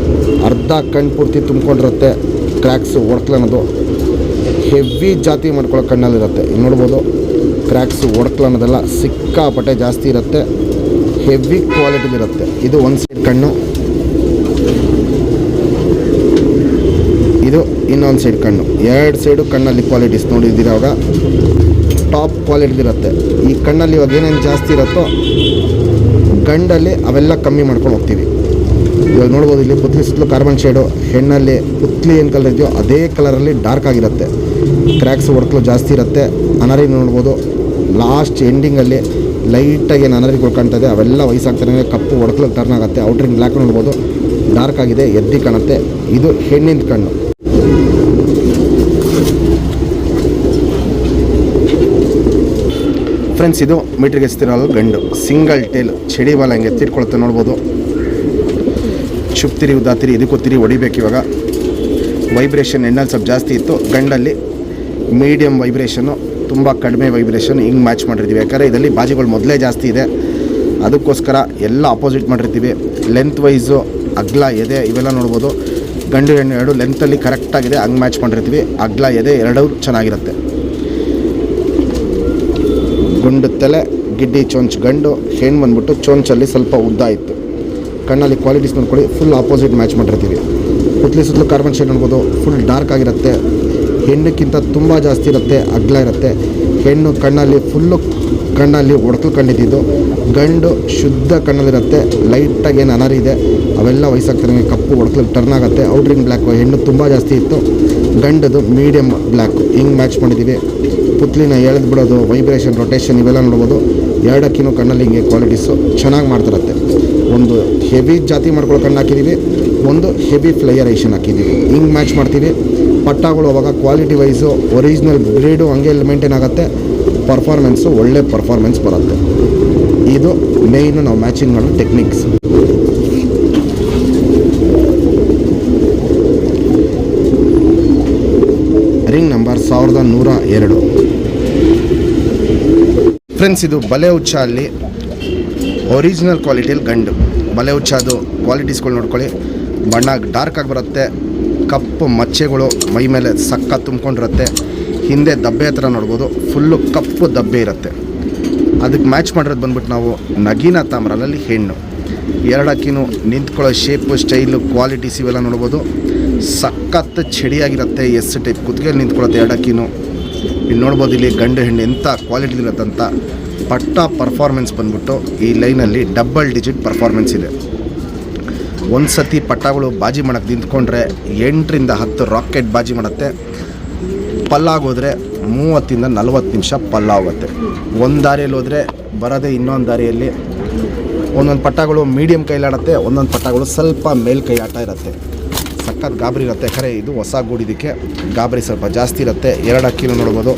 ಅರ್ಧ ಕಣ್ಣು ಪೂರ್ತಿ ತುಂಬ್ಕೊಂಡಿರುತ್ತೆ. ಕ್ರ್ಯಾಕ್ಸು ಒಡ್ಕ್ಲನ್ನೋದು ಹೆವಿ ಜಾತಿ ಮಾಡ್ಕೊಳ್ಳೋ ಕಣ್ಣಲ್ಲಿರುತ್ತೆ. ನೋಡ್ಬೋದು, ಕ್ರ್ಯಾಕ್ಸು ಒಡ್ಕ್ಲನ್ನೋದೆಲ್ಲ ಸಿಕ್ಕಾಪಟ್ಟೆ ಜಾಸ್ತಿ ಇರುತ್ತೆ. ಹೆವಿ ಕ್ವಾಲಿಟಿಲಿರುತ್ತೆ. ಇದು ಒಂದು ಸೈಡ್ ಕಣ್ಣು, ಇದು ಇನ್ನೊಂದು ಸೈಡ್ ಕಣ್ಣು. 2 ಸೈಡು ಕಣ್ಣಲ್ಲಿ ಕ್ವಾಲಿಟೀಸ್ ನೋಡಿದ್ದೀರಾಗ ಟಾಪ್ ಕ್ವಾಲಿಟಿದಿರುತ್ತೆ. ಈ ಕಣ್ಣಲ್ಲಿ ಇವಾಗ ಏನೇನು ಜಾಸ್ತಿ ಇರುತ್ತೋ ಗಂಡಲ್ಲಿ ಅವೆಲ್ಲ ಕಮ್ಮಿ ಮಾಡ್ಕೊಂಡು ಹೋಗ್ತೀವಿ. ಇವಾಗ ನೋಡ್ಬೋದು, ಇಲ್ಲಿ ಪುತ್ಲಿ ಸುತ್ತಲೂ ಕಾರ್ಬನ್ ಶೇಡು. ಹೆಣ್ಣಲ್ಲಿ ಪುತ್ಲಿ ಏನು ಕಲರ್ ಇದೆಯೋ ಅದೇ ಕಲರಲ್ಲಿ ಡಾರ್ಕ್ ಆಗಿರುತ್ತೆ. ಕ್ರ್ಯಾಕ್ಸ್ ಹೊಡ್ಕಲು ಜಾಸ್ತಿ ಇರುತ್ತೆ. ಅನರಿ ನೋಡ್ಬೋದು, ಲಾಸ್ಟ್ ಎಂಡಿಂಗಲ್ಲಿ ಲೈಟಾಗಿ ಏನು ಅನರಿಗಳು ಕಾಣ್ತದೆ ಅವೆಲ್ಲ ವಯಸ್ಸಾಗ್ತಾನೆ ಕಪ್ಪು ಒಡಕಲು ಟರ್ನ್ ಆಗುತ್ತೆ. ಔಟ್ರಿಂಗ್ ಬ್ಲ್ಯಾಕ್ ನೋಡ್ಬೋದು, ಡಾರ್ಕ್ ಆಗಿದೆ, ಎದ್ದಿ ಕಾಣುತ್ತೆ. ಇದು ಹೆಣ್ಣಿನ ಕಣ್ಣು. ಫ್ರೆಂಡ್ಸ್, ಇದು ಮೀಟ್ರಿಗೆ ಎಸ್ತಿರೋದು ಗಂಡು. ಸಿಂಗಲ್ ಟೇಲ್ ಚಡಿ ಬಾಲ ಹಿಂಗೆ ಎತ್ತಿಟ್ಕೊಳುತ್ತೆ ನೋಡ್ಬೋದು. ಚುಪ್ತಿರಿ ಉದ್ದಾತಿರಿ ಇದಕ್ಕೂ ತಿರಿ ಹೊಡಿಬೇಕು. ಇವಾಗ ವೈಬ್ರೇಷನ್ ಹೆಣ್ಣಲ್ಲಿ ಸ್ವಲ್ಪ ಜಾಸ್ತಿ ಇತ್ತು, ಗಂಡಲ್ಲಿ ಮೀಡಿಯಮ್ ವೈಬ್ರೇಷನ್ನು, ತುಂಬ ಕಡಿಮೆ ವೈಬ್ರೇಷನ್ ಹಿಂಗೆ ಮ್ಯಾಚ್ ಮಾಡಿರ್ತೀವಿ. ಯಾಕಂದರೆ ಇದರಲ್ಲಿ ಬಾಜಿಗಳು ಮೊದಲೇ ಜಾಸ್ತಿ ಇದೆ, ಅದಕ್ಕೋಸ್ಕರ ಎಲ್ಲ ಆಪೋಸಿಟ್ ಮಾಡಿರ್ತೀವಿ. ಲೆಂತ್ ವೈಸು ಅಗ್ಲ ಎದೆ ಇವೆಲ್ಲ ನೋಡ್ಬೋದು. ಗಂಡು ಹೆಣ್ಣು ಎರಡು ಲೆಂತಲ್ಲಿ ಕರೆಕ್ಟಾಗಿದೆ, ಹಂಗೆ ಮ್ಯಾಚ್ ಮಾಡಿರ್ತೀವಿ. ಅಗ್ಲ ಎದೆ ಎರಡೂ ಚೆನ್ನಾಗಿರುತ್ತೆ. ಗುಂಡು ತಲೆ, ಗಿಡ್ಡಿ ಚೊಂಚ್ ಗಂಡು, ಹೆಣ್ಣು ಬಂದ್ಬಿಟ್ಟು ಚೊಂಚಲ್ಲಿ ಸ್ವಲ್ಪ ಉದ್ದ ಇತ್ತು. ಕಣ್ಣಲ್ಲಿ ಕ್ವಾಲಿಟೀಸ್ ನೋಡ್ಕೊಳ್ಳಿ, ಫುಲ್ ಆಪೋಸಿಟ್ ಮ್ಯಾಚ್ ಮಾಡಿರ್ತೀವಿ. ಪುತ್ಲಿ ಸುತ್ತಲೂ ಕಾರ್ಬನ್ ಶೇಡ್ ನೋಡ್ಬೋದು, ಫುಲ್ ಡಾರ್ಕ್ ಆಗಿರುತ್ತೆ. ಹೆಣ್ಣಕ್ಕಿಂತ ತುಂಬ ಜಾಸ್ತಿ ಇರುತ್ತೆ, ಅಗ್ಲ ಇರುತ್ತೆ. ಹೆಣ್ಣು ಕಣ್ಣಲ್ಲಿ ಫುಲ್ಲು ಕಣ್ಣಲ್ಲಿ ಒಡಕಲು ಕಂಡಿದ್ದು, ಗಂಡು ಶುದ್ಧ ಕಣ್ಣಲ್ಲಿರುತ್ತೆ. ಲೈಟಾಗಿ ಏನು ಅನರಿ ಇದೆ ಅವೆಲ್ಲ ವಯಸ್ಸಾಗ್ತಾರೆ, ಕಪ್ಪು ಒಡಕಲು ಟರ್ನ್ ಆಗುತ್ತೆ. ಔಟ್ರಿಂಗ್ ಬ್ಲ್ಯಾಕು ಹೆಣ್ಣು ತುಂಬ ಜಾಸ್ತಿ ಇತ್ತು, ಗಂಡದು ಮೀಡಿಯಮ್ ಬ್ಲ್ಯಾಕು ಹಿಂಗೆ ಮ್ಯಾಚ್ ಮಾಡಿದ್ದೀವಿ. ಪುತ್ಲಿನ ಎಳೆದು ಬಿಡೋದು, ವೈಬ್ರೇಷನ್, ರೊಟೇಷನ್ ಇವೆಲ್ಲ ನೋಡ್ಬೋದು. ಎರಡಕ್ಕಿನೂ ಕಣ್ಣಲ್ಲಿ ಹಿಂಗೆ ಕ್ವಾಲಿಟೀಸು ಚೆನ್ನಾಗಿ ಮಾಡ್ತಿರತ್ತೆ. ಒಂದು ಹೆವಿ ಜಾತಿ ಮಾಡ್ಕೊಳ್ಳೋ ಕಣ್ಣು ಹಾಕಿದ್ದೀವಿ, ಒಂದು ಹೆವಿ ಫ್ಲೈಯರೇಷನ್ ಹಾಕಿದ್ದೀವಿ. ಹಿಂಗೆ ಮ್ಯಾಚ್ ಮಾಡ್ತೀವಿ. ಪಟ್ಟಗಳು ಅವಾಗ ಕ್ವಾಲಿಟಿ ವೈಸು ಒರಿಜಿನಲ್ ಬ್ರೀಡು ಹಂಗೆ ಮೇಂಟೈನ್ ಆಗುತ್ತೆ. ಪರ್ಫಾರ್ಮೆನ್ಸು ಒಳ್ಳೆ ಪರ್ಫಾರ್ಮೆನ್ಸ್ ಬರುತ್ತೆ. ಇದು ಮೇಯ್ನು ನಾವು ಮ್ಯಾಚಿಂಗ್ ಮಾಡೋ ಟೆಕ್ನಿಕ್ಸ್. Ring number 1102. ಫ್ರೆಂಡ್ಸ್, ಇದು ಬಲೆ ಹುಚ್ಚ ಅಲ್ಲಿ ಒರಿಜಿನಲ್ ಕ್ವಾಲಿಟಿಯಲ್ಲಿ ಗಂಡು. ಬಲೆ ಹುಚ್ಚದು ಕ್ವಾಲಿಟೀಸ್ಗಳು ನೋಡ್ಕೊಳ್ಳಿ. ಬಣ್ಣ ಡಾರ್ಕ್ ಆಗಿ ಬರುತ್ತೆ, ಕಪ್ಪು ಮಚ್ಚೆಗಳು ಮೈ ಮೇಲೆ ಸಕ್ಕ ತುಂಬ್ಕೊಂಡಿರುತ್ತೆ. ಹಿಂದೆ ದಬ್ಬೆ ಹತ್ರ ನೋಡ್ಬೋದು, ಫುಲ್ಲು ಕಪ್ಪು ದಬ್ಬೆ ಇರುತ್ತೆ. ಅದಕ್ಕೆ ಮ್ಯಾಚ್ ಮಾಡಿರೋದು ಬಂದ್ಬಿಟ್ಟು ನಾವು ನಗೀನ ತಾಮ್ರಲ್ಲಿ ಹೆಣ್ಣು. ಎರಡಕ್ಕಿನೂ ನಿಂತ್ಕೊಳ್ಳೋ ಶೇಪು, ಸ್ಟೈಲು, ಕ್ವಾಲಿಟೀಸ್ ಇವೆಲ್ಲ ನೋಡ್ಬೋದು. ಸಖತ್ತು ಚಡಿಯಾಗಿರುತ್ತೆ. S type ಕುತ್ತಿಗೆಯಲ್ಲಿ ನಿಂತ್ಕೊಳ್ಳುತ್ತೆ ಎರಡಕ್ಕಿನೂ. ಇಲ್ಲಿ ನೋಡ್ಬೋದು, ಇಲ್ಲಿ ಗಂಡು ಹೆಣ್ಣು ಎಂಥ ಕ್ವಾಲಿಟಿ ಇರುತ್ತಂತ. ಪಟ್ಟ ಪರ್ಫಾರ್ಮೆನ್ಸ್ ಬಂದ್ಬಿಟ್ಟು ಈ ಲೈನಲ್ಲಿ ಡಬಲ್ ಡಿಜಿಟ್ ಪರ್ಫಾರ್ಮೆನ್ಸ್ ಇದೆ. ಒಂದು ಸತಿ ಪಟ್ಟಗಳು ಬಾಜಿ ಮಾಡೋಕ್ಕೆ ನಿಂತ್ಕೊಂಡ್ರೆ 8ರಿಂದ 10 ರಾಕೆಟ್ ಬಾಜಿ ಮಾಡುತ್ತೆ. ಪಲ್ಲಾಗೋದ್ರೆ 30ರಿಂದ 40 ನಿಮಿಷ ಪಲ್ಲಾಗುತ್ತೆ. ಒಂದು ದಾರಿಯಲ್ಲಿ ಹೋದರೆ ಬರೋದೇ ಇನ್ನೊಂದು ದಾರಿಯಲ್ಲಿ. ಒಂದೊಂದು ಪಟ್ಟಗಳು ಮೀಡಿಯಮ್ ಕೈಲಾಡುತ್ತೆ, ಒಂದೊಂದು ಪಟ್ಟಗಳು ಸ್ವಲ್ಪ ಮೇಲ್ ಕೈ ಆಟ ಇರುತ್ತೆ. ಸಖತ್ ಗಾಬರಿ ಇರುತ್ತೆ. ಖರೆ ಇದು ಹೊಸ ಗೂಡಿದಕ್ಕೆ ಗಾಬರಿ ಸ್ವಲ್ಪ ಜಾಸ್ತಿ ಇರುತ್ತೆ. ಎರಡು ಅಕ್ಕಿನೂ ನೋಡ್ಬೋದು,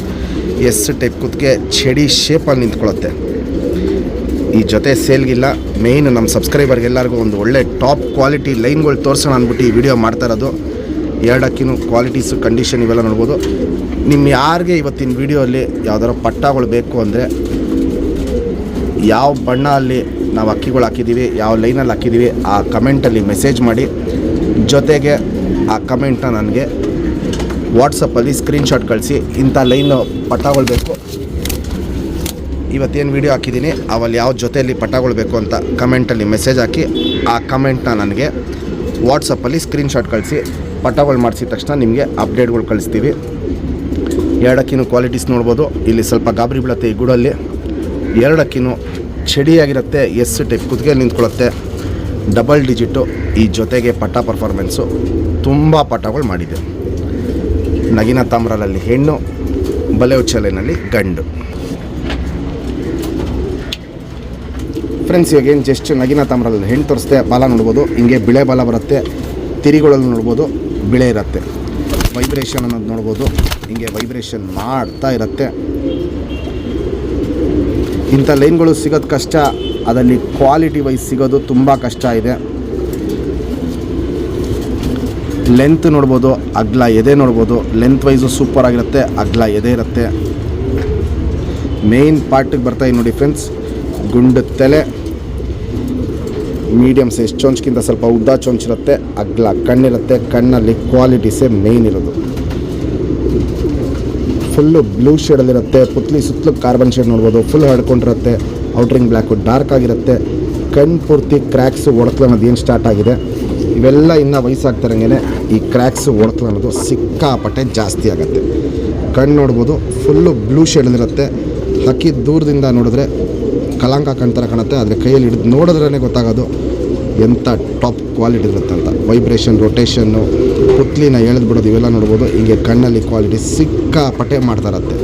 ಎಸ್ ಟೈಪ್ ಕುತ್ತಿಗೆ ಚಡಿ ಶೇಪಲ್ಲಿ ನಿಂತ್ಕೊಳ್ಳುತ್ತೆ. ಈ ಜೊತೆ ಸೇಲ್ಗಿಲ್ಲ. ಮೇಯ್ನ್ ನಮ್ಮ ಸಬ್ಸ್ಕ್ರೈಬರ್ಗೆಲ್ಲರಿಗೂ ಒಂದು ಒಳ್ಳೆ ಟಾಪ್ ಕ್ವಾಲಿಟಿ ಲೈನ್ಗಳು ತೋರಿಸೋಣ ಅಂದ್ಬಿಟ್ಟು ಈ ವಿಡಿಯೋ ಮಾಡ್ತಾ ಇರೋದು. ಎರಡಕ್ಕಿನೂ ಕ್ವಾಲಿಟೀಸು, ಕಂಡೀಷನ್ ಇವೆಲ್ಲ ನೋಡ್ಬೋದು. ನಿಮ್ಮ ಯಾರಿಗೆ ಇವತ್ತಿನ ವಿಡಿಯೋಲ್ಲಿ ಯಾವ್ದಾದ್ರು ಪಟ್ಟಗಳು ಬೇಕು ಅಂದರೆ, ಯಾವ ಬಣ್ಣ ಅಲ್ಲಿ ನಾವು ಅಕ್ಕಿಗಳು ಹಾಕಿದ್ದೀವಿ, ಯಾವ ಲೈನಲ್ಲಿ ಹಾಕಿದ್ದೀವಿ, ಆ ಕಮೆಂಟಲ್ಲಿ ಮೆಸೇಜ್ ಮಾಡಿ. ಜೊತೆಗೆ ಆ ಕಮೆಂಟ್ನ ನನಗೆ ವಾಟ್ಸಪ್ಪಲ್ಲಿ ಸ್ಕ್ರೀನ್ಶಾಟ್ ಕಳಿಸಿ. ಇಂಥ ಲೈನು ಪಟ್ಟಗಳು ಬೇಕು, ಇವತ್ತೇನು ವೀಡಿಯೋ ಹಾಕಿದ್ದೀನಿ ಅವಲ್ಲಿ ಯಾವ ಜೊತೆಯಲ್ಲಿ ಪಟ್ಟಗಳು ಬೇಕು ಅಂತ ಕಮೆಂಟಲ್ಲಿ ಮೆಸೇಜ್ ಹಾಕಿ. ಆ ಕಮೆಂಟ್ನ ನನಗೆ ವಾಟ್ಸಪ್ಪಲ್ಲಿ ಸ್ಕ್ರೀನ್ಶಾಟ್ ಕಳಿಸಿ. ಪಟ್ಟಗಳು ಮಾಡಿಸಿದ ತಕ್ಷಣ ನಿಮಗೆ ಅಪ್ಡೇಟ್ಗಳು ಕಳಿಸ್ತೀವಿ. ಎರಡಕ್ಕಿನೂ ಕ್ವಾಲಿಟೀಸ್ ನೋಡ್ಬೋದು. ಇಲ್ಲಿ ಸ್ವಲ್ಪ ಗಾಬರಿ ಬೀಳುತ್ತೆ ಈ ಗೂಡಲ್ಲಿ. ಎರಡಕ್ಕಿನೂ ಚಡಿಯಾಗಿರುತ್ತೆ, ಎಸ್ ಟೈಪ್ ಕುತ್ತಿಗೆಯಲ್ಲಿ ನಿಂತ್ಕೊಳ್ಳುತ್ತೆ, ಡಬಲ್ ಡಿಜಿಟು. ಈ ಜೊತೆಗೆ ಪಟ್ಟ ಪರ್ಫಾರ್ಮೆನ್ಸು ತುಂಬ ಪಟ್ಟಗಳು ಮಾಡಿದೆ. ನಗಿನ ತಾಮ್ರಲ್ಲಿ ಹೆಣ್ಣು, ಬಲೆ ಉಚ್ಚಲೆನಲ್ಲಿ ಗಂಡು. ಫ್ರೆಂಡ್ಸ್, ಇವಾಗೇನು ಜಸ್ಟ್ ನಗಿನ ತಾಮ್ರಲ್ಲಿ ಹೆಣ್ಣು ತೋರಿಸ್ತೆ. ಬಾಲ ನೋಡ್ಬೋದು, ಹಿಂಗೆ ಬಿಳೆ ಬಾಲ ಬರುತ್ತೆ. ತಿರಿಗಳಲ್ಲಿ ನೋಡ್ಬೋದು ಬಿಳೆ ಇರುತ್ತೆ. ವೈಬ್ರೇಷನ್ ಅನ್ನೋದು ನೋಡ್ಬೋದು, ಹಿಂಗೆ ವೈಬ್ರೇಷನ್ ಮಾಡ್ತಾ ಇರುತ್ತೆ. ಇಂಥ ಲೈನ್ಗಳು ಸಿಗೋದು ಕಷ್ಟ, ಅದರಲ್ಲಿ ಕ್ವಾಲಿಟಿ ವೈಸ್ ಸಿಗೋದು ತುಂಬ ಕಷ್ಟ ಇದೆ. ಲೆಂತ್ ನೋಡ್ಬೋದು, ಅಗ್ಲ ಎದೆ ನೋಡ್ಬೋದು. ಲೆಂತ್ ವೈಸು ಸೂಪರ್ ಆಗಿರುತ್ತೆ, ಅಗ್ಲ ಎದೆ ಇರುತ್ತೆ. ಮೇಯ್ನ್ ಪಾರ್ಟಿಗೆ ಬರ್ತಾಯಿ ನೋಡಿ ಫ್ರೆಂಡ್ಸ್. ಗುಂಡು ತಲೆ, ಮೀಡಿಯಮ್ ಸೈಜ್ ಚೊಂಚ್ಗಿಂತ ಸ್ವಲ್ಪ ಉದ್ದ ಚೊಂಚಿರುತ್ತೆ, ಅಗ್ಲ ಕಣ್ಣಿರುತ್ತೆ. ಕಣ್ಣಲ್ಲಿ ಕ್ವಾಲಿಟೀಸೇ ಮೇಯ್ನ್ ಇರೋದು. ಫುಲ್ಲು ಬ್ಲೂ ಶೇಡಲ್ಲಿರುತ್ತೆ. ಪುತ್ಲಿ ಸುತ್ತಲೂ ಕಾರ್ಬನ್ ಶೇಡ್ ನೋಡ್ಬೋದು, ಫುಲ್ ಹಡ್ಕೊಂಡಿರುತ್ತೆ. ಔಟ್ರಿಂಗ್ ಬ್ಲ್ಯಾಕು ಡಾರ್ಕ್ ಆಗಿರುತ್ತೆ. ಕಣ್ಣು ಪೂರ್ತಿ ಕ್ರ್ಯಾಕ್ಸು ಒಡಕಲು ಅನ್ನೋದು ಏನು ಸ್ಟಾರ್ಟ್ ಆಗಿದೆ. ಇವೆಲ್ಲ ಇನ್ನೂ ವಯಸ್ಸಾಗ್ತಾರಂಗೆ ಈ ಕ್ರ್ಯಾಕ್ಸು ಒಡಕಲು ಅನ್ನೋದು ಸಿಕ್ಕಾಪಟ್ಟೆ ಜಾಸ್ತಿ ಆಗುತ್ತೆ. ಕಣ್ಣು ನೋಡ್ಬೋದು, ಫುಲ್ಲು ಬ್ಲೂ ಶೇಡಲ್ಲಿರುತ್ತೆ. ಹಕ್ಕಿ ದೂರದಿಂದ ನೋಡಿದ್ರೆ ಕಲಾಂಕ ಕಣ್ತರ ಕಾಣುತ್ತೆ, ಆದರೆ ಕೈಯಲ್ಲಿ ಹಿಡಿದು ನೋಡಿದ್ರೇ ಗೊತ್ತಾಗೋದು ಎಂಥ ಟಾಪ್ ಕ್ವಾಲಿಟಿ ಇರುತ್ತೆ ಅಂತ. ವೈಬ್ರೇಷನ್, ರೊಟೇಷನ್ನು, ಪುತ್ಲಿನ ಎಳೆದು ಬಿಡೋದು ಇವೆಲ್ಲ ನೋಡ್ಬೋದು. ಹೀಗೆ ಕಣ್ಣಲ್ಲಿ ಕ್ವಾಲಿಟಿ ಸಿಕ್ಕಾಪಟ್ಟೆ ಮಾಡ್ತಾ ಇರುತ್ತೆ.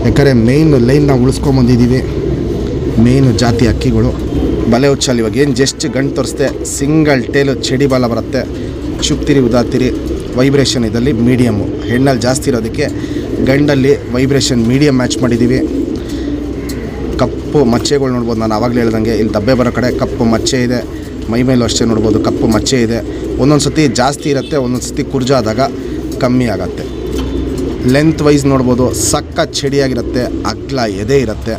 ಯಾಕಂದರೆ ಮೇಯ್ನ್ ಲೈನ್ನ ಉಳಿಸ್ಕೊಂಬಂದಿದ್ದೀವಿ. ಮೇಯ್ನು ಜಾತಿ ಹಕ್ಕಿಗಳು ಬಲೆ ಹುಚ್ಚಲ್ಲಿ ಇವಾಗ ಏನು ಜಸ್ಟ್ ಗಂಟು ತೋರಿಸ್ದೆ, ಸಿಂಗಲ್ ಟೇಲು ಚಡಿ ಬಾಲ ಬರುತ್ತೆ. ಚುಪ್ತಿರಿ ಉದಾತಿರಿ ವೈಬ್ರೇಷನ್ ಇದರಲ್ಲಿ ಮೀಡಿಯಮ್ಮು, ಹೆಣ್ಣಲ್ಲಿ ಜಾಸ್ತಿ ಇರೋದಕ್ಕೆ ಗಂಡಲ್ಲಿ ವೈಬ್ರೇಷನ್ ಮೀಡಿಯಮ್ ಮ್ಯಾಚ್ ಮಾಡಿದ್ದೀವಿ. ಕಪ್ಪು ಮಚ್ಚೆಗಳು ನೋಡ್ಬೋದು, ನಾನು ಆವಾಗಲೇ ಹೇಳ್ದಂಗೆ ಇಲ್ಲಿ ದಬ್ಬೆ ಬರೋ ಕಡೆ ಕಪ್ಪು ಮಚ್ಚೆ ಇದೆ, ಮೈ ಮೇಲೂ ಅಷ್ಟೇ ನೋಡ್ಬೋದು ಕಪ್ಪು ಮಚ್ಚೆ ಇದೆ. ಒಂದೊಂದು ಸತಿ ಜಾಸ್ತಿ ಇರುತ್ತೆ, ಒಂದೊಂದು ಸತಿ ಕುರ್ಜಾದಾಗ ಕಮ್ಮಿ ಆಗುತ್ತೆ. ಲೆಂತ್ ವೈಸ್ ನೋಡ್ಬೋದು, ಸಕ್ಕ ಚಡಿಯಾಗಿರುತ್ತೆ, ಅಗ್ಲ ಎದೆ ಇರುತ್ತೆ,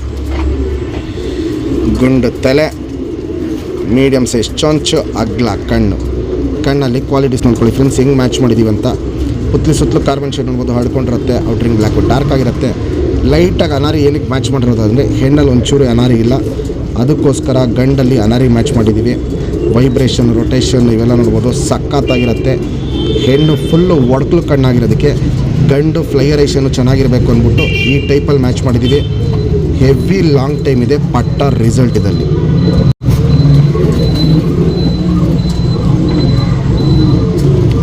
ಗುಂಡು ತಲೆ, ಮೀಡಿಯಮ್ ಸೈಜ್ ಚೊಂಚು, ಅಗ್ಲ ಕಣ್ಣು. ಕಣ್ಣಲ್ಲಿ ಕ್ವಾಲಿಟೀಸ್ ನೋಡ್ಕೊಳ್ಳಿ ಫ್ರೆಂಡ್ಸ್ ಹೆಂಗೆ ಮ್ಯಾಚ್ ಮಾಡಿದ್ದೀವಿ ಅಂತ. ಪುತ್ಲಿ ಸುತ್ತಲೂ ಕಾರ್ಬನ್ ಶೇಡ್ ನೋಡ್ಬೋದು, ಹಡ್ಕೊಂಡಿರುತ್ತೆ, ಔಟ್ರಿಂಗ್ ಬ್ಲ್ಯಾಕು ಡಾರ್ಕ್ ಆಗಿರುತ್ತೆ. ಲೈಟಾಗಿ ಅನಾರಿ ಏನಕ್ಕೆ ಮ್ಯಾಚ್ ಮಾಡಿರೋದು ಅಂದರೆ ಹೆಣ್ಣಲ್ಲಿ ಒಂಚೂರು ಅನಾರಿ ಇಲ್ಲ, ಅದಕ್ಕೋಸ್ಕರ ಗಂಡಲ್ಲಿ ಅನಾರಿ ಮ್ಯಾಚ್ ಮಾಡಿದ್ದೀವಿ. ವೈಬ್ರೇಷನ್ ರೊಟೇಷನ್ ಇವೆಲ್ಲ ನೋಡ್ಬೋದು, ಸಖತ್ತಾಗಿರುತ್ತೆ. ಹೆಣ್ಣು ಫುಲ್ಲು ಒಡಕಲು ಕಣ್ಣಾಗಿರೋದಕ್ಕೆ ಗಂಡು ಫ್ಲೈಯರೇಷನ್ನು ಚೆನ್ನಾಗಿರಬೇಕು ಅಂದ್ಬಿಟ್ಟು ಈ ಟೈಪಲ್ಲಿ ಮ್ಯಾಚ್ ಮಾಡಿದ್ದೀವಿ. ಹೆವಿ ಲಾಂಗ್ ಟೈಮ್ ಇದೆ ಪಟ್ಟ ರಿಸಲ್ಟ್ ಇದರಲ್ಲಿ.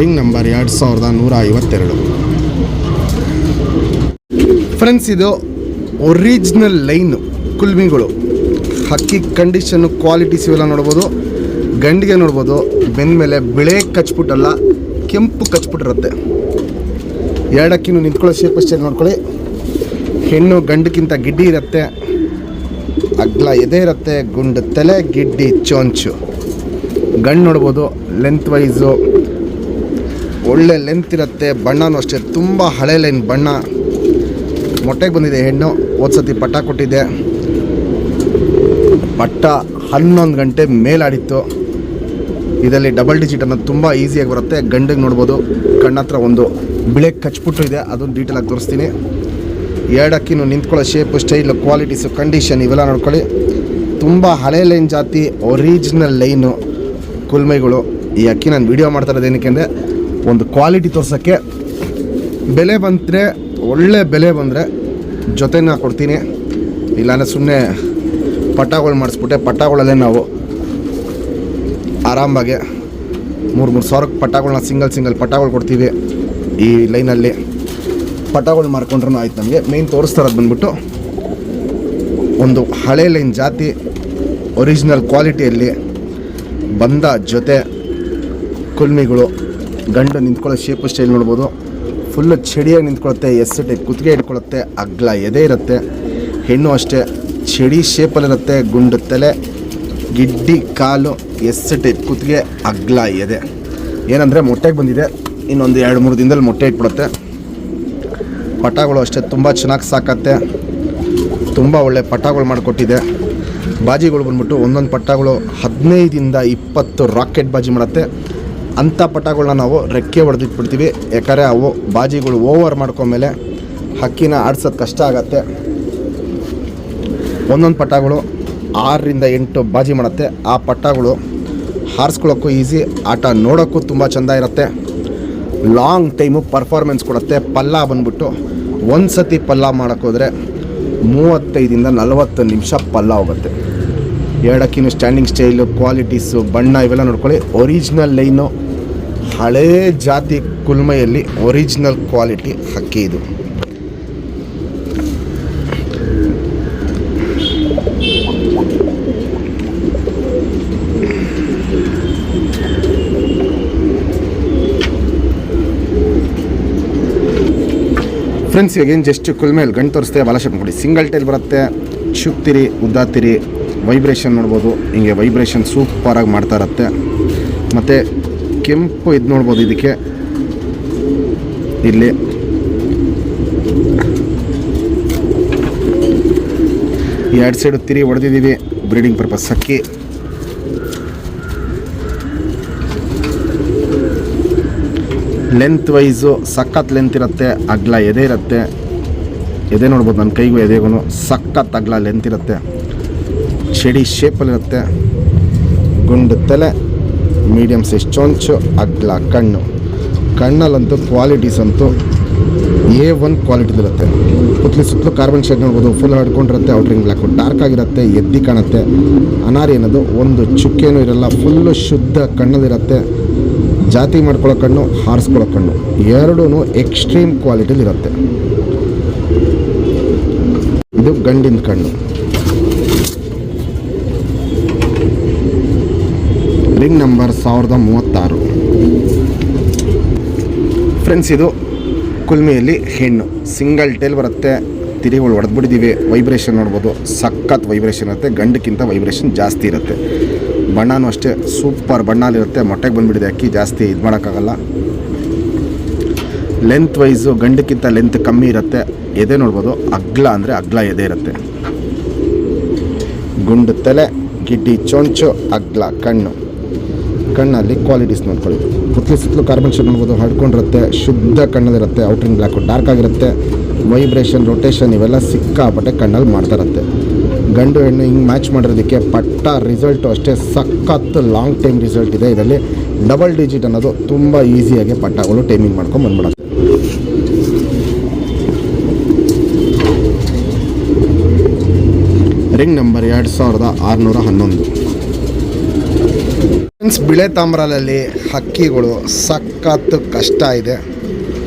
Ring number 2152 friends. ಇದು ಒರಿಜಿನಲ್ ಲೈನು ಕುಲ್ಮಿಗಳು. ಹಕ್ಕಿ ಕಂಡೀಷನ್ನು ಕ್ವಾಲಿಟೀಸ್ ಇವೆಲ್ಲ ನೋಡ್ಬೋದು. ಗಂಡಿಗೆ ನೋಡ್ಬೋದು ಬೆನ್ನ ಮೇಲೆ ಬಿಳೆ ಕಚ್ಬಿಟ್ಟಲ್ಲ, ಕೆಂಪು ಕಚ್ಬಿಟ್ಟಿರುತ್ತೆ. ಎರಡಕ್ಕಿನೂ ನಿಂತ್ಕೊಳ್ಳೋ ಶೇಪ್ ಅಷ್ಟೇ ನೋಡ್ಕೊಳ್ಳಿ. ಹೆಣ್ಣು ಗಂಡಕ್ಕಿಂತ ಗಿಡ್ಡಿ ಇರುತ್ತೆ, ಅಗ್ಲ ಎದೆ ಇರುತ್ತೆ, ಗುಂಡು ತಲೆ, ಗಿಡ್ಡಿ ಚೊಂಚು. ಗಂಡು ನೋಡ್ಬೋದು ಲೆಂತ್ ವೈಸು ಒಳ್ಳೆ ಲೆಂತ್ ಇರುತ್ತೆ. ಬಣ್ಣನೂ ಅಷ್ಟೇ ತುಂಬ ಹಳೆ ಲೈನ್ ಬಣ್ಣ. ಮೊಟ್ಟೆಗೆ ಬಂದಿದೆ ಹೆಣ್ಣು, ಓದ್ಸತಿ ಪಟ್ಟ ಕೊಟ್ಟಿದ್ದೆ. ಪಟ್ಟ 11 ಗಂಟೆ ಮೇಲಾಡಿತ್ತು. ಇದರಲ್ಲಿ ಡಬಲ್ ಡಿಜಿಟ್ ಅನ್ನೋದು ತುಂಬ ಈಸಿಯಾಗಿ ಬರುತ್ತೆ. ಗಂಡಿಗೆ ನೋಡ್ಬೋದು ಕಣ್ಣತ್ರ ಒಂದು ಬಿಳೆ ಕಚ್ಬಿಟ್ಟು ಇದೆ, ಅದನ್ನು ಡೀಟೇಲಾಗಿ ತೋರಿಸ್ತೀನಿ. ಎರಡಕ್ಕಿನೂ ನಿಂತ್ಕೊಳ್ಳೋ ಶೇಪು, ಸ್ಟೈಲು, ಕ್ವಾಲಿಟೀಸು, ಕಂಡೀಷನ್ ಇವೆಲ್ಲ ನೋಡ್ಕೊಳ್ಳಿ. ತುಂಬ ಹಳೆ ಲೈನ್ ಜಾತಿ, ಒರಿಜಿನಲ್ ಲೈನು ಕುಲ್ಮೈಗಳು. ಈ ಅಕ್ಕಿ ನಾನು ವೀಡಿಯೋ ಮಾಡ್ತಾ ಇರೋದು ಏನಕ್ಕೆ ಅಂದರೆ ಒಂದು ಕ್ವಾಲಿಟಿ ತೋರ್ಸೋಕ್ಕೆ. ಬೆಲೆ ಬಂದರೆ ಒಳ್ಳೆ ಬೆಲೆ ಬಂದರೆ ಜೊತೆನ ಕೊಡ್ತೀನಿ, ಇಲ್ಲಾಂದರೆ ಸುಮ್ಮನೆ ಪಟ್ಟಾಗಳು ಮಾಡಿಸ್ಬಿಟ್ಟೆ. ಪಟ್ಟಾಗಳಲ್ಲೇ ನಾವು ಆರಾಮಾಗೆ 3-3 ಸಾವಿರಕ್ಕೆ ಪಟ್ಟಾಗಳನ್ನ ಸಿಂಗಲ್ ಪಟ್ಟಾಗಳು ಕೊಡ್ತೀವಿ. ಈ ಲೈನಲ್ಲಿ ಪಟ್ಟಾಗಳು ಮಾರ್ಕೊಂಡ್ರೂ ಆಯ್ತು. ನಮಗೆ ಮೇಯ್ನ್ ತೋರಿಸ್ತಾ ಇರೋದು ಬಂದ್ಬಿಟ್ಟು ಒಂದು ಹಳೆ ಲೈನ್ ಜಾತಿ, ಒರಿಜಿನಲ್ ಕ್ವಾಲಿಟಿಯಲ್ಲಿ ಬಂದ ಜೊತೆ ಕುಲ್ಮಿಗಳು. ಗಂಡು ನಿಂತ್ಕೊಳ್ಳೋ ಶೇಪು ಸ್ಟೈಲ್ ನೋಡ್ಬೋದು, ಫುಲ್ಲು ಚಡಿಯಾಗಿ ನಿಂತ್ಕೊಳ್ಳುತ್ತೆ, ಎಸ್ಸಟೆ ಕುತ್ತಿಗೆ ಇಟ್ಕೊಳ್ಳುತ್ತೆ, ಅಗ್ಲ ಎದೆ ಇರುತ್ತೆ. ಹೆಣ್ಣು ಅಷ್ಟೇ ಚಡಿ ಶೇಪಲ್ಲಿರುತ್ತೆ, ಗುಂಡು ತಲೆ, ಗಿಡ್ಡಿ ಕಾಲು, ಎಸ್ಸಟೆ ಕುತ್ತಿಗೆ, ಅಗ್ಲ ಎದೆ. ಏನಂದರೆ ಮೊಟ್ಟೆಗೆ ಬಂದಿದೆ, ಇನ್ನೊಂದು 2-3 ದಿನದಲ್ಲಿ ಮೊಟ್ಟೆ ಇಟ್ಬಿಡುತ್ತೆ. ಪಟಾಗಳು ಅಷ್ಟೇ ತುಂಬ ಚೆನ್ನಾಗಿ ಸಾಕತ್ತೆ, ತುಂಬ ಒಳ್ಳೆ ಪಟಾಗಳು ಮಾಡಿಕೊಟ್ಟಿದೆ. ಬಾಜಿಗಳು ಬಂದ್ಬಿಟ್ಟು ಒಂದೊಂದು ಪಟಾಗಳು 15ರಿಂದ 20 ರಾಕೆಟ್ ಬಾಜಿ ಮಾಡುತ್ತೆ. ಅಂಥ ಪಟಾಗಳನ್ನ ನಾವು ರೆಕ್ಕೆ ಹೊಡೆದಿಟ್ಬಿಡ್ತೀವಿ, ಯಾಕಂದರೆ ಅವು ಬಾಜಿಗಳು ಓವರ್ ಮಾಡ್ಕೊಂಡ್ಮೇಲೆ ಹಕ್ಕಿನ ಆಡ್ಸೋದು ಕಷ್ಟ ಆಗತ್ತೆ. ಒಂದೊಂದು ಪಟಾಗಳು 6ರಿಂದ 8 ಬಾಜಿ ಮಾಡುತ್ತೆ. ಆ ಪಟಾಗಳು ಹಾರಿಸ್ಕೊಳ್ಳೋಕ್ಕೂ ಈಸಿ, ಆಟ ನೋಡೋಕ್ಕೂ ತುಂಬ ಚೆಂದ ಇರುತ್ತೆ, ಲಾಂಗ್ ಟೈಮು ಪರ್ಫಾರ್ಮೆನ್ಸ್ ಕೊಡುತ್ತೆ. ಪಲ್ಲ ಬಂದ್ಬಿಟ್ಟು ಒಂದು ಸತಿ ಪಲ್ಲ ಮಾಡೋಕ್ಕೋದ್ರೆ 35ರಿಂದ 40 ನಿಮಿಷ ಪಲ್ಲ ಹೋಗುತ್ತೆ. ಎರಡಕ್ಕಿನೂ ಸ್ಟ್ಯಾಂಡಿಂಗ್ ಸ್ಟೈಲು, ಕ್ವಾಲಿಟೀಸು, ಬಣ್ಣ ಇವೆಲ್ಲ ನೋಡ್ಕೊಳ್ಳಿ. ಒರಿಜಿನಲ್ ಲೈನು, ಹಳೇ ಜಾತಿ ಕುಲ್ಮೈಯಲ್ಲಿ ಒರಿಜಿನಲ್ ಕ್ವಾಲಿಟಿ ಹಕ್ಕಿ ಇದು. ಫ್ರೆಂಡ್ಸ್ ಇವಾಗೇನು ಜಸ್ಟ್ ಕುಲ್ಮೇಲೆ ಗಂಟು ತೋರಿಸ್ತೇವೆ, ಬಾಲ ಶೇಪ್ ನೋಡಿ. ಸಿಂಗಲ್ ಟೈಲ್ ಬರುತ್ತೆ, ಚುಪ್ತಿರಿ ಉದ್ದಾತಿರಿ, ವೈಬ್ರೇಷನ್ ನೋಡ್ಬೋದು. ಹಿಂಗೆ ವೈಬ್ರೇಷನ್ ಸೂಪರಾಗಿ ಮಾಡ್ತಾ ಇರುತ್ತೆ. ಮತ್ತು ಕೆಂಪು ಇದು ನೋಡ್ಬೋದು, ಇದಕ್ಕೆ ಇಲ್ಲಿ ಎರಡು ಸೈಡು ತಿರಿ ಹೊಡೆದಿದ್ದೀವಿ ಬ್ರೀಡಿಂಗ್ ಪರ್ಪಸ್ ಹಕ್ಕಿ. ಲೆಂತ್ ವೈಸು ಸಖತ್ ಲೆಂತ್ ಇರುತ್ತೆ, ಅಗ್ಲ ಎದೆ ಇರುತ್ತೆ. ಎದೆ ನೋಡ್ಬೋದು, ನನ್ನ ಕೈಗೂ ಎದೆಗೂ ಸಖತ್ ಅಗ್ಲ ಲೆಂತ್ ಇರುತ್ತೆ, ಚಡಿ ಶೇಪಲ್ಲಿರುತ್ತೆ, ಗುಂಡು ತಲೆ, ಮೀಡಿಯಮ್ ಸೈಜ್ ಚೊಂಚು, ಅಗ್ಲ ಕಣ್ಣು. ಕಣ್ಣಲ್ಲಂತೂ ಕ್ವಾಲಿಟೀಸ್ ಅಂತೂ A1 ಕ್ವಾಲಿಟಿದಿರುತ್ತೆ. ಪುತ್ಲಿ ಸುತ್ತಲೂ ಕಾರ್ಬನ್ ಶೇಡ್ ನೋಡ್ಬೋದು, ಫುಲ್ ಹಡ್ಕೊಂಡಿರುತ್ತೆ, ಔಟ್ರಿಂಗ್ ಬ್ಲ್ಯಾಕು ಡಾರ್ಕ್ ಆಗಿರುತ್ತೆ, ಎದ್ದಿ ಕಾಣುತ್ತೆ. ಅನಾರಿ ಅನ್ನೋದು ಒಂದು ಚುಕ್ಕೇನೂ ಇರಲ್ಲ, ಫುಲ್ಲು ಶುದ್ಧ ಕಣ್ಣಲ್ಲಿರುತ್ತೆ. ಜಾತಿ ಮಾಡ್ಕೊಳ್ಳೋ ಕಣ್ಣು, ಹಾರಿಸ್ಕೊಳ್ಳೋ ಕಣ್ಣು ಎರಡೂ ಎಕ್ಸ್ಟ್ರೀಮ್ ಕ್ವಾಲಿಟಿಲಿರುತ್ತೆ. ಇದು ಗಂಡಿನ ಕಣ್ಣು. Ring number 1036. ಫ್ರೆಂಡ್ಸ್, ಇದು ಕುಲ್ಮೆಯಲ್ಲಿ ಹೆಣ್ಣು. ಸಿಂಗಲ್ ಟೇಲ್ ಬರುತ್ತೆ. ತಿರಿಗಳು ಹೊಡೆದ್ಬಿಟ್ಟಿದ್ದೀವಿ. ವೈಬ್ರೇಷನ್ ನೋಡ್ಬೋದು, ಸಖತ್ ವೈಬ್ರೇಷನ್ ಇರುತ್ತೆ. ಗಂಡಕ್ಕಿಂತ ವೈಬ್ರೇಷನ್ ಜಾಸ್ತಿ ಇರುತ್ತೆ. ಬಣ್ಣನೂ ಅಷ್ಟೇ ಸೂಪರ್ ಬಣ್ಣಲಿರುತ್ತೆ. ಮೊಟ್ಟೆಗೆ ಬಂದುಬಿಟ್ಟಿದೆ ಅಕ್ಕಿ, ಜಾಸ್ತಿ ಇದು ಮಾಡೋಕ್ಕಾಗಲ್ಲ. ಲೆಂತ್ ವೈಸು ಗಂಡಕ್ಕಿಂತ ಲೆಂತ್ ಕಮ್ಮಿ ಇರುತ್ತೆ. ಎದೆ ನೋಡ್ಬೋದು, ಅಗ್ಲ ಅಂದರೆ ಅಗ್ಲ ಎದೆ ಇರುತ್ತೆ. ಗುಂಡು ತಲೆ, ಗಿಡ್ಡಿ ಚೊಂಚು, ಅಗ್ಲ ಕಣ್ಣು. ಕಣ್ಣಲ್ಲಿ ಕ್ವಾಲಿಟೀಸ್ ನೋಡ್ಕೊಳ್ಳಿ. ಸುತ್ತಲೂ ಕಾರ್ಬನ್ ಶೇಡ್ ನೋಡ್ಬೋದು, ಹಡ್ಕೊಂಡಿರುತ್ತೆ. ಶುದ್ಧ ಕಣ್ಣಲ್ಲಿರುತ್ತೆ. ಔಟ್ರಿಂಗ್ ಬ್ಲ್ಯಾಕು ಡಾರ್ಕ್ ಆಗಿರುತ್ತೆ. ವೈಬ್ರೇಷನ್, ರೊಟೇಷನ್ ಇವೆಲ್ಲ ಸಿಕ್ಕಾಪಟ್ಟೆ ಕಣ್ಣಲ್ಲಿ ಮಾಡ್ತಾ ಇರುತ್ತೆ. ಗಂಡು ಹೆಣ್ಣು ಹಿಂಗೆ ಮ್ಯಾಚ್ ಮಾಡಿರೋದಕ್ಕೆ ಪಟ್ಟ ರಿಸಲ್ಟು ಅಷ್ಟೇ ಸಖತ್ ಲಾಂಗ್ ಟೈಮ್ ರಿಸಲ್ಟ್ ಇದೆ. ಇದರಲ್ಲಿ ಡಬಲ್ ಡಿಜಿಟ್ ಅನ್ನೋದು ತುಂಬ ಈಸಿಯಾಗಿ ಪಟ್ಟಗಳು ಟೈಮಿಂಗ್ ಮಾಡ್ಕೊಂಡು ಬಂದ್ಬಿಡುತ್ತೆ. Ring number 2611. ಫ್ರೆಂಡ್ಸ್, ಬಿಳೆ ತಾಮ್ರಲ್ಲಿ ಹಕ್ಕಿಗಳು ಸಖತ್ ಕಷ್ಟ ಇದೆ.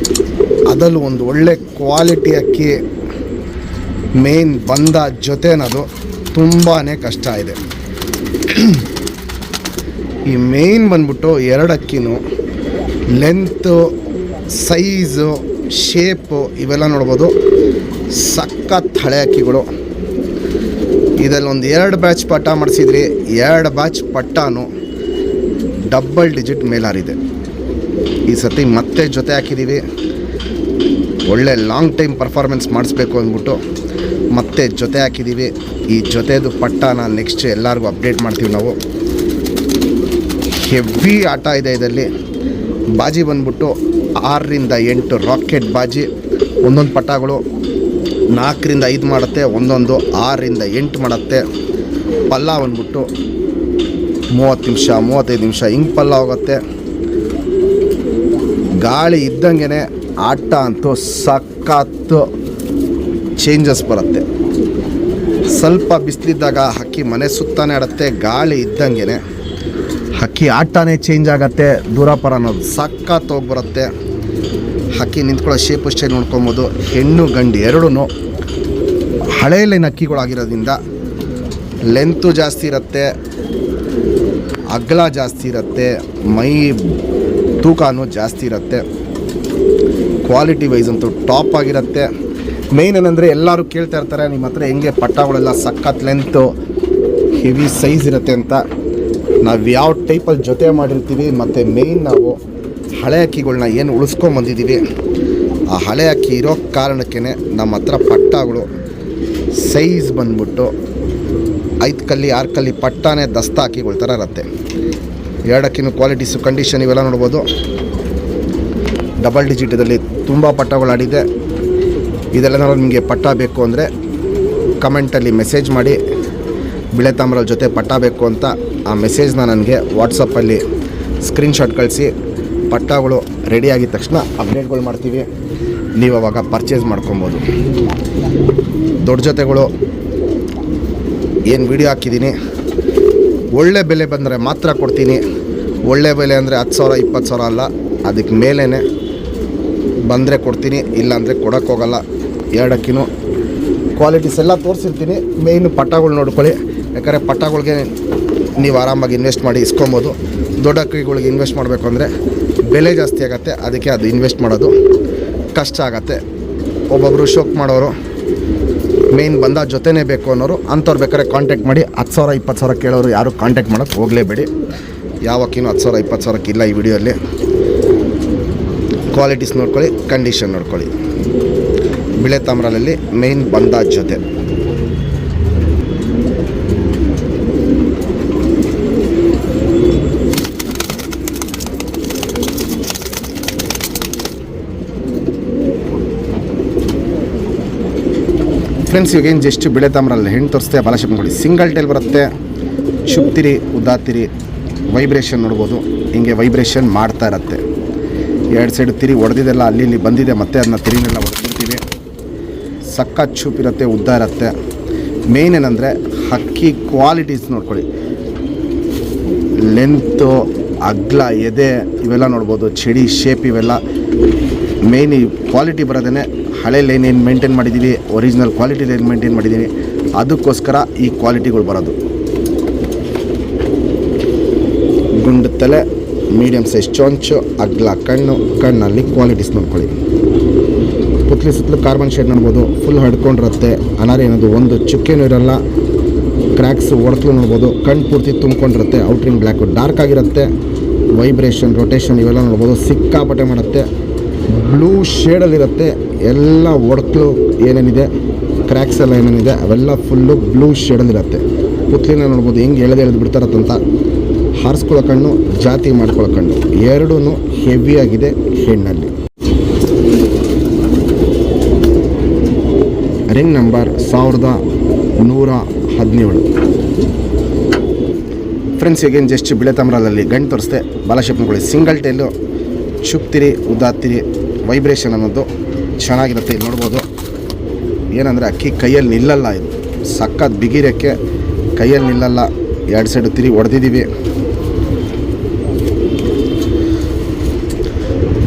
ಅದರಲ್ಲೂ ಒಂದು ಒಳ್ಳೆ ಕ್ವಾಲಿಟಿ ಅಕ್ಕಿ ಮೇನ್ ಬಂದ ಜೊತೆ ಅನ್ನೋದು ತುಂಬಾ ಕಷ್ಟ ಇದೆ. ಈ ಮೇನ್ ಬಂದ್ಬಿಟ್ಟು 2 ಅಕ್ಕಿನೂ ಲೆಂತು, ಸೈಜು, ಶೇಪು ಇವೆಲ್ಲ ನೋಡ್ಬೋದು. ಸಖತ್ ಹಳೆ ಅಕ್ಕಿಗಳು. ಇದರಲ್ಲಿ ಒಂದು 2 ಬ್ಯಾಚ್ ಪಟ್ಟ ಮಾಡಿಸಿದ್ರಿ. 2 ಬ್ಯಾಚ್ ಪಟ್ಟಾನು ಡಬಲ್ ಡಿಜಿಟ್ ಮೇಲಾರಿದೆ. ಈ ಸತಿ ಮತ್ತೆ ಜೊತೆ ಹಾಕಿದ್ದೀವಿ. ಒಳ್ಳೆ ಲಾಂಗ್ ಟೈಮ್ ಪರ್ಫಾರ್ಮೆನ್ಸ್ ಮಾಡಿಸ್ಬೇಕು ಅಂದ್ಬಿಟ್ಟು ಮತ್ತೆ ಜೊತೆ ಹಾಕಿದ್ದೀವಿ. ಈ ಜೊತೆದು ಪಟ್ಟಾನ ನೆಕ್ಸ್ಟ್ ಎಲ್ಲರಿಗೂ ಅಪ್ಡೇಟ್ ಮಾಡ್ತೀವಿ ನಾವು. ಹೆವಿ ಆಟ ಇದೆ ಇದರಲ್ಲಿ. ಬಾಜಿ ಬಂದ್ಬಿಟ್ಟು 6 ರಿಂದ 8 ರಾಕೆಟ್ ಬಾಜಿ. ಒಂದೊಂದು ಪಟ್ಟಗಳು 4 ರಿಂದ 5 ಮಾಡುತ್ತೆ, ಒಂದೊಂದು 6 ರಿಂದ 8 ಮಾಡುತ್ತೆ. ಪಲ್ಲ ಬಂದ್ಬಿಟ್ಟು 30 ನಿಮಿಷ 35 ನಿಮಿಷ ಹಿಂಗೆ ಪಲ್ಲ ಹೋಗುತ್ತೆ. ಗಾಳಿ ಇದ್ದಂಗೆ ಆಟ ಅಂತೂ ಸಖತ್ತು ಚೇಂಜಸ್ ಬರುತ್ತೆ. ಸ್ವಲ್ಪ ಬಿಸಿಲಿದ್ದಾಗ ಹಕ್ಕಿ ಮನೆ ಸುತ್ತಾನೆ ಆಡುತ್ತೆ. ಗಾಳಿ ಇದ್ದಂಗೆ ಹಕ್ಕಿ ಆಟನೇ ಚೇಂಜ್ ಆಗುತ್ತೆ. ದೂರಪರ ಅನ್ನೋದು ಸಖತ್ ಹೋಗಿ ಬರುತ್ತೆ. ಹಕ್ಕಿ ನಿಂತ್ಕೊಳ್ಳೋ ಶೇಪ್ ಅಷ್ಟೇ ನೋಡ್ಕೊಬೋದು. ಹೆಣ್ಣು ಗಂಡು ಎರಡೂ ಹಳೆ ಲೈನ್ ಹಕ್ಕಿಗಳಾಗಿರೋದ್ರಿಂದ ಲೆಂತು ಜಾಸ್ತಿ ಇರುತ್ತೆ, ಅಗಲ ಜಾಸ್ತಿ ಇರುತ್ತೆ, ಮೈ ತೂಕನೂ ಜಾಸ್ತಿ ಇರುತ್ತೆ. ಕ್ವಾಲಿಟಿ ವೈಸ್ ಅಂತೂ ಟಾಪ್ ಆಗಿರುತ್ತೆ. ಮೇಯ್ನ್ ಏನಂದರೆ ಎಲ್ಲರೂ ಕೇಳ್ತಾ ಇರ್ತಾರೆ, ನಿಮ್ಮ ಹತ್ರ ಹೆಂಗೆ ಪಟ್ಟಗಳೆಲ್ಲ ಸಖತ್ ಲೆಂತು ಹೆವಿ ಸೈಜ್ ಇರುತ್ತೆ ಅಂತ. ನಾವು ಯಾವ ಟೈಪಲ್ಲಿ ಜೊತೆ ಮಾಡಿರ್ತೀವಿ ಮತ್ತು ಮೇಯ್ನ್ ನಾವು ಹಳೆ ಅಕ್ಕಿಗಳನ್ನ ಏನು ಉಳಿಸ್ಕೊಂಬಂದಿದ್ದೀವಿ, ಆ ಹಳೆ ಅಕ್ಕಿ ಇರೋ ಕಾರಣಕ್ಕೇ ನಮ್ಮ ಹತ್ರ ಪಟ್ಟಗಳು ಸೈಜ್ ಬಂದ್ಬಿಟ್ಟು 5 ಕಲ್ಲಿ 6 ಕಲ್ಲಿ ಪಟ್ಟಾನೇ ದಸ್ತ ಅಕ್ಕಿಗಳ ಥರ ಇರುತ್ತೆ. 2 ಅಕ್ಕಿನೂ ಕ್ವಾಲಿಟೀಸು ಕಂಡೀಷನ್ ಇವೆಲ್ಲ ನೋಡ್ಬೋದು. ಡಬಲ್ ಡಿಜಿಟದಲ್ಲಿ ತುಂಬ ಪಟ್ಟಗಳು ಆಡಿದೆ. ಇದೆಲ್ಲ ನಿಮಗೆ ಪಟ್ಟ ಬೇಕು ಅಂದರೆ ಕಮೆಂಟಲ್ಲಿ ಮೆಸೇಜ್ ಮಾಡಿ, ಬಿಳೆ ತಾಮ್ರದ ಜೊತೆ ಪಟ್ಟ ಬೇಕು ಅಂತ ಆ ಮೆಸೇಜ್ನ ನನಗೆ ವಾಟ್ಸಪ್ಪಲ್ಲಿ ಸ್ಕ್ರೀನ್ಶಾಟ್ ಕಳಿಸಿ. ಪಟ್ಟಗಳು ರೆಡಿ ಆಗಿದ ತಕ್ಷಣ ಅಪ್ಡೇಟ್ಗಳು ಮಾಡ್ತೀವಿ. ನೀವು ಅವಾಗ ಪರ್ಚೇಸ್ ಮಾಡ್ಕೊಬೋದು. ದೊಡ್ಡ ಜೊತೆಗಳು ಏನು ವಿಡಿಯೋ ಹಾಕಿದ್ದೀನಿ, ಒಳ್ಳೆ ಬೆಲೆ ಬಂದರೆ ಮಾತ್ರ ಕೊಡ್ತೀನಿ. ಒಳ್ಳೆ ಬೆಲೆ ಅಂದರೆ 10,000 20,000 ಅಲ್ಲ, ಅದಕ್ಕೆ ಮೇಲೇ ಬಂದರೆ ಕೊಡ್ತೀನಿ, ಇಲ್ಲಾಂದರೆ ಕೊಡೋಕ್ಕೋಗಲ್ಲ. 2 ಅಕ್ಕಿನೂ ಕ್ವಾಲಿಟೀಸ್ ಎಲ್ಲ ತೋರಿಸಿರ್ತೀನಿ. ಮೇಯ್ನು ಪಟ್ಟಗಳು ನೋಡ್ಕೊಳ್ಳಿ. ಯಾಕಂದರೆ ಪಟ್ಟಗಳಿಗೆ ನೀವು ಆರಾಮಾಗಿ ಇನ್ವೆಸ್ಟ್ ಮಾಡಿ ಇಸ್ಕೊಬೋದು. ದೊಡ್ಡ ಅಕ್ಕಿಗಳಿಗೆ ಇನ್ವೆಸ್ಟ್ ಮಾಡಬೇಕು ಅಂದರೆ ಬೆಲೆ ಜಾಸ್ತಿ ಆಗುತ್ತೆ. ಅದಕ್ಕೆ ಅದು ಇನ್ವೆಸ್ಟ್ ಮಾಡೋದು ಕಷ್ಟ ಆಗುತ್ತೆ. ಒಬ್ಬೊಬ್ಬರು ಶೋಕ್ ಮಾಡೋರು, ಮೇಯ್ನ್ ಬಂದ ಜೊತೆನೇ ಬೇಕು ಅನ್ನೋರು ಅಂಥವ್ರು ಬೇಕಾದ್ರೆ ಕಾಂಟ್ಯಾಕ್ಟ್ ಮಾಡಿ. 10,000 20,000 ಕೇಳೋರು ಯಾರು ಕಾಂಟ್ಯಾಕ್ಟ್ ಮಾಡೋಕ್ಕೆ ಹೋಗಲೇಬೇಡಿ. ಯಾವ ಅಕ್ಕಿನೂ 10,000 20,000 ಇಲ್ಲ ಈ ವಿಡಿಯೋಲ್ಲಿ. ಕ್ವಾಲಿಟೀಸ್ ನೋಡ್ಕೊಳ್ಳಿ, ಕಂಡೀಷನ್ ನೋಡ್ಕೊಳ್ಳಿ. ಬಿಳೆ ತಾಮ್ರಲ್ಲಿ ಮೇಯ್ನ್ ಬಂದ ಜೊತೆ. ಫ್ರೆಂಡ್ಸ್, ಇವಾಗೇನು ಜಸ್ಟ್ ಬಿಳೆ ತಾಮ್ರಲ್ಲಿ ಹೆಣ್ಣು ತೋರಿಸ್ತೆ. ಬಾಲಶೇಪ್ ನೋಡಿ, ಸಿಂಗಲ್ ಟೈಲ್ ಬರುತ್ತೆ. ಶುಪ್ತಿರಿ ಉದ್ದಾತಿರಿ ವೈಬ್ರೇಷನ್ ನೋಡ್ಬೋದು. ಹಿಂಗೆ ವೈಬ್ರೇಷನ್ ಮಾಡ್ತಾ ಇರುತ್ತೆ. 2 ಸೈಡು ತಿರಿ ಹೊಡೆದಿದ್ದೆಲ್ಲ ಅಲ್ಲಿ ಇಲ್ಲಿ ಬಂದಿದೆ, ಮತ್ತೆ ಅದನ್ನ ತಿರಿನೆಲ್ಲ ಹೊಡೆದಿರ್ತೀವಿ. ಸಖತ್ ಚೂಪಿರುತ್ತೆ, ಉದ್ದ ಇರುತ್ತೆ. ಮೇಯ್ನ್ ಏನಂದರೆ ಹಕ್ಕಿ ಕ್ವಾಲಿಟೀಸ್ ನೋಡ್ಕೊಳ್ಳಿ. ಲೆಂತು, ಅಗ್ಲ, ಎದೆ ಇವೆಲ್ಲ ನೋಡ್ಬೋದು. ಚಡಿ ಶೇಪ್ ಇವೆಲ್ಲ ಮೇಯ್ನ್ ಈ ಕ್ವಾಲಿಟಿ ಬರೋದೇ ಹಳೆ ಲೈನ್ ಏನು ಮೇಂಟೈನ್ ಮಾಡಿದ್ದೀವಿ, ಒರಿಜಿನಲ್ ಕ್ವಾಲಿಟಿ ಲೈನ್ ಮೇಂಟೈನ್ ಮಾಡಿದ್ದೀವಿ, ಅದಕ್ಕೋಸ್ಕರ ಈ ಕ್ವಾಲಿಟಿಗಳು ಬರೋದು. ಗುಂಡು ತಲೆ, ಮೀಡಿಯಮ್ ಸೈಜ್ ಚೊಂಚು, ಅಗ್ಲ ಕಣ್ಣು, ಕಣ್ಣಲ್ಲಿ ಕ್ವಾಲಿಟೀಸ್ ನೋಡ್ಕೊಳ್ಳಿ. ಪುತ್ಲಿ ಸುತ್ತಲೂ ಕಾರ್ಬನ್ ಶೇಡ್ ನೋಡ್ಬೋದು, ಫುಲ್ ಹಡ್ಕೊಂಡಿರುತ್ತೆ. ಅನಾರಿ ಅನ್ನೋದು ಒಂದು ಚುಕ್ಕೆನೂ ಇರೋಲ್ಲ, ಕ್ರ್ಯಾಕ್ಸ್ ಒಡಕಲು ನೋಡ್ಬೋದು. ಕಣ್ಣು ಪೂರ್ತಿ ತುಂಬ್ಕೊಂಡಿರುತ್ತೆ. ಔಟ್ರಿಂಗ್ ಬ್ಲ್ಯಾಕು ಡಾರ್ಕ್ ಆಗಿರುತ್ತೆ. ವೈಬ್ರೇಷನ್, ರೊಟೇಷನ್ ಇವೆಲ್ಲ ನೋಡ್ಬೋದು. ಸಿಕ್ಕಾಪಟ್ಟೆ ಮಾಡುತ್ತೆ. ಬ್ಲೂ ಶೇಡಲ್ಲಿರುತ್ತೆ. ಎಲ್ಲ ಒಡಕಲು ಏನೇನಿದೆ, ಕ್ರ್ಯಾಕ್ಸ್ ಎಲ್ಲ ಏನೇನಿದೆ ಅವೆಲ್ಲ ಫುಲ್ಲು ಬ್ಲೂ ಶೇಡಲ್ಲಿರುತ್ತೆ. ಪುತ್ಲಿನ ನೋಡ್ಬೋದು ಹೆಂಗೆ ಎಳೆದು ಬಿಡ್ತಾರತ್ತಂತ. ಹಾರಿಸ್ಕೊಳ್ಳೋ ಕಣ್ಣು, ಜಾತಿ ಮಾಡ್ಕೊಳ್ಳೋ ಕಣ್ಣು ಎರಡೂ ಹೆವಿಯಾಗಿದೆ ಹೆಣ್ಣಲ್ಲಿ. Ring number 1117. ಫ್ರೆಂಡ್ಸ್, ಈಗೇನು ಜಸ್ಟ್ ಬಿಳೆ ತಮ್ರಲ್ಲಿ ಗಂಟು ತೋರಿಸ್ದೆ. ಬಾಲಶೇಪ್ ನೋಡ್ಕೊಳ್ಳಿ. ಸಿಂಗಲ್ ಟೈಲು, ಚುಕ್ತಿರಿ, ಉದ್ದಾತಿರಿ, ವೈಬ್ರೇಷನ್ ಅನ್ನೋದು ಚೆನ್ನಾಗಿರುತ್ತೆ. ಇಲ್ಲಿ ನೋಡ್ಬೋದು. ಏನಂದರೆ ಅಕ್ಕಿ ಕೈಯಲ್ಲಿ ನಿಲ್ಲಲ್ಲ. ಇದು ಸಖತ್ ಬಿಗಿರಕ್ಕೆ ಕೈಯಲ್ಲಿ ನಿಲ್ಲಲ್ಲ. ಎರಡು ಸೈಡು ತಿರಿ ಹೊಡೆದಿದ್ದೀವಿ.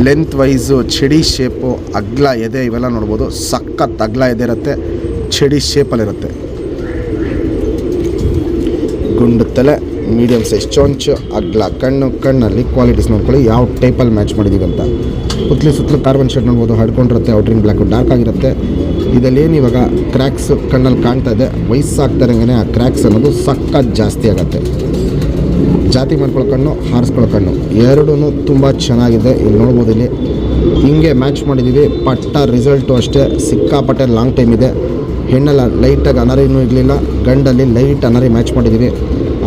ಲೆಂತ್ ವೈಸು, ಚಡಿ ಶೇಪು, ಅಗ್ಲ ಎದೆ ಇವೆಲ್ಲ ನೋಡ್ಬೋದು. ಸಖತ್ ಅಗ್ಲ ಎದೆ ಇರುತ್ತೆ, ಚಡಿ ಶೇಪಲ್ಲಿರುತ್ತೆ. ಗುಂಡು ತಲೆ, ಮೀಡಿಯಮ್ ಸೈಜ್ ಚೊಂಚು, ಅಗ್ಲ ಕಣ್ಣು, ಕಣ್ಣಲ್ಲಿ ಕ್ವಾಲಿಟೀಸ್ ನೋಡ್ಕೊಳ್ಳಿ ಯಾವ ಟೈಪಲ್ಲಿ ಮ್ಯಾಚ್ ಮಾಡಿದ್ದೀವಿ ಅಂತ. ಪುತ್ಲಿ ಸುತ್ತಲೂ ಕಾರ್ಬನ್ ಶೇಡ್ ನೋಡ್ಬೋದು, ಹಡ್ಕೊಂಡಿರುತ್ತೆ. ಔಟ್ರಿಂಗ್ ಬ್ಲ್ಯಾಕು ಡಾರ್ಕ್ ಆಗಿರುತ್ತೆ. ಇದಲ್ಲೇನು ಇವಾಗ ಕ್ರ್ಯಾಕ್ಸ್ ಕಣ್ಣಲ್ಲಿ ಕಾಣ್ತಾ ಇದೆ. ವಯಸ್ಸಾಗ್ತಾರಂಗೆ ಆ ಕ್ರ್ಯಾಕ್ಸ್ ಅನ್ನೋದು ಸಖತ್ ಜಾಸ್ತಿ ಆಗುತ್ತೆ. ಜಾತಿ ಮಾಡ್ಕೊಳ್ಳೋ ಕಣ್ಣು, ಹಾರಿಸ್ಕೊಳ್ಳೋ ಕಣ್ಣು ಎರಡೂ ತುಂಬ ಚೆನ್ನಾಗಿದೆ. ಇಲ್ಲಿ ನೋಡ್ಬೋದು. ಇಲ್ಲಿ ಹಿಂಗೆ ಮ್ಯಾಚ್ ಮಾಡಿದ್ದೀವಿ. ಪಟ್ಟ ರಿಸಲ್ಟು ಅಷ್ಟೇ ಸಿಕ್ಕಾಪಟ್ಟೆ ಲಾಂಗ್ ಟೈಮ್ ಇದೆ. ಹೆಣ್ಣೆಲ್ಲ ಲೈಟಾಗಿ ಅನಾರಿನೂ ಇರಲಿಲ್ಲ, ಗಂಡಲ್ಲಿ ಲೈಟ್ ಅನಾರಿ ಮ್ಯಾಚ್ ಮಾಡಿದ್ದೀವಿ.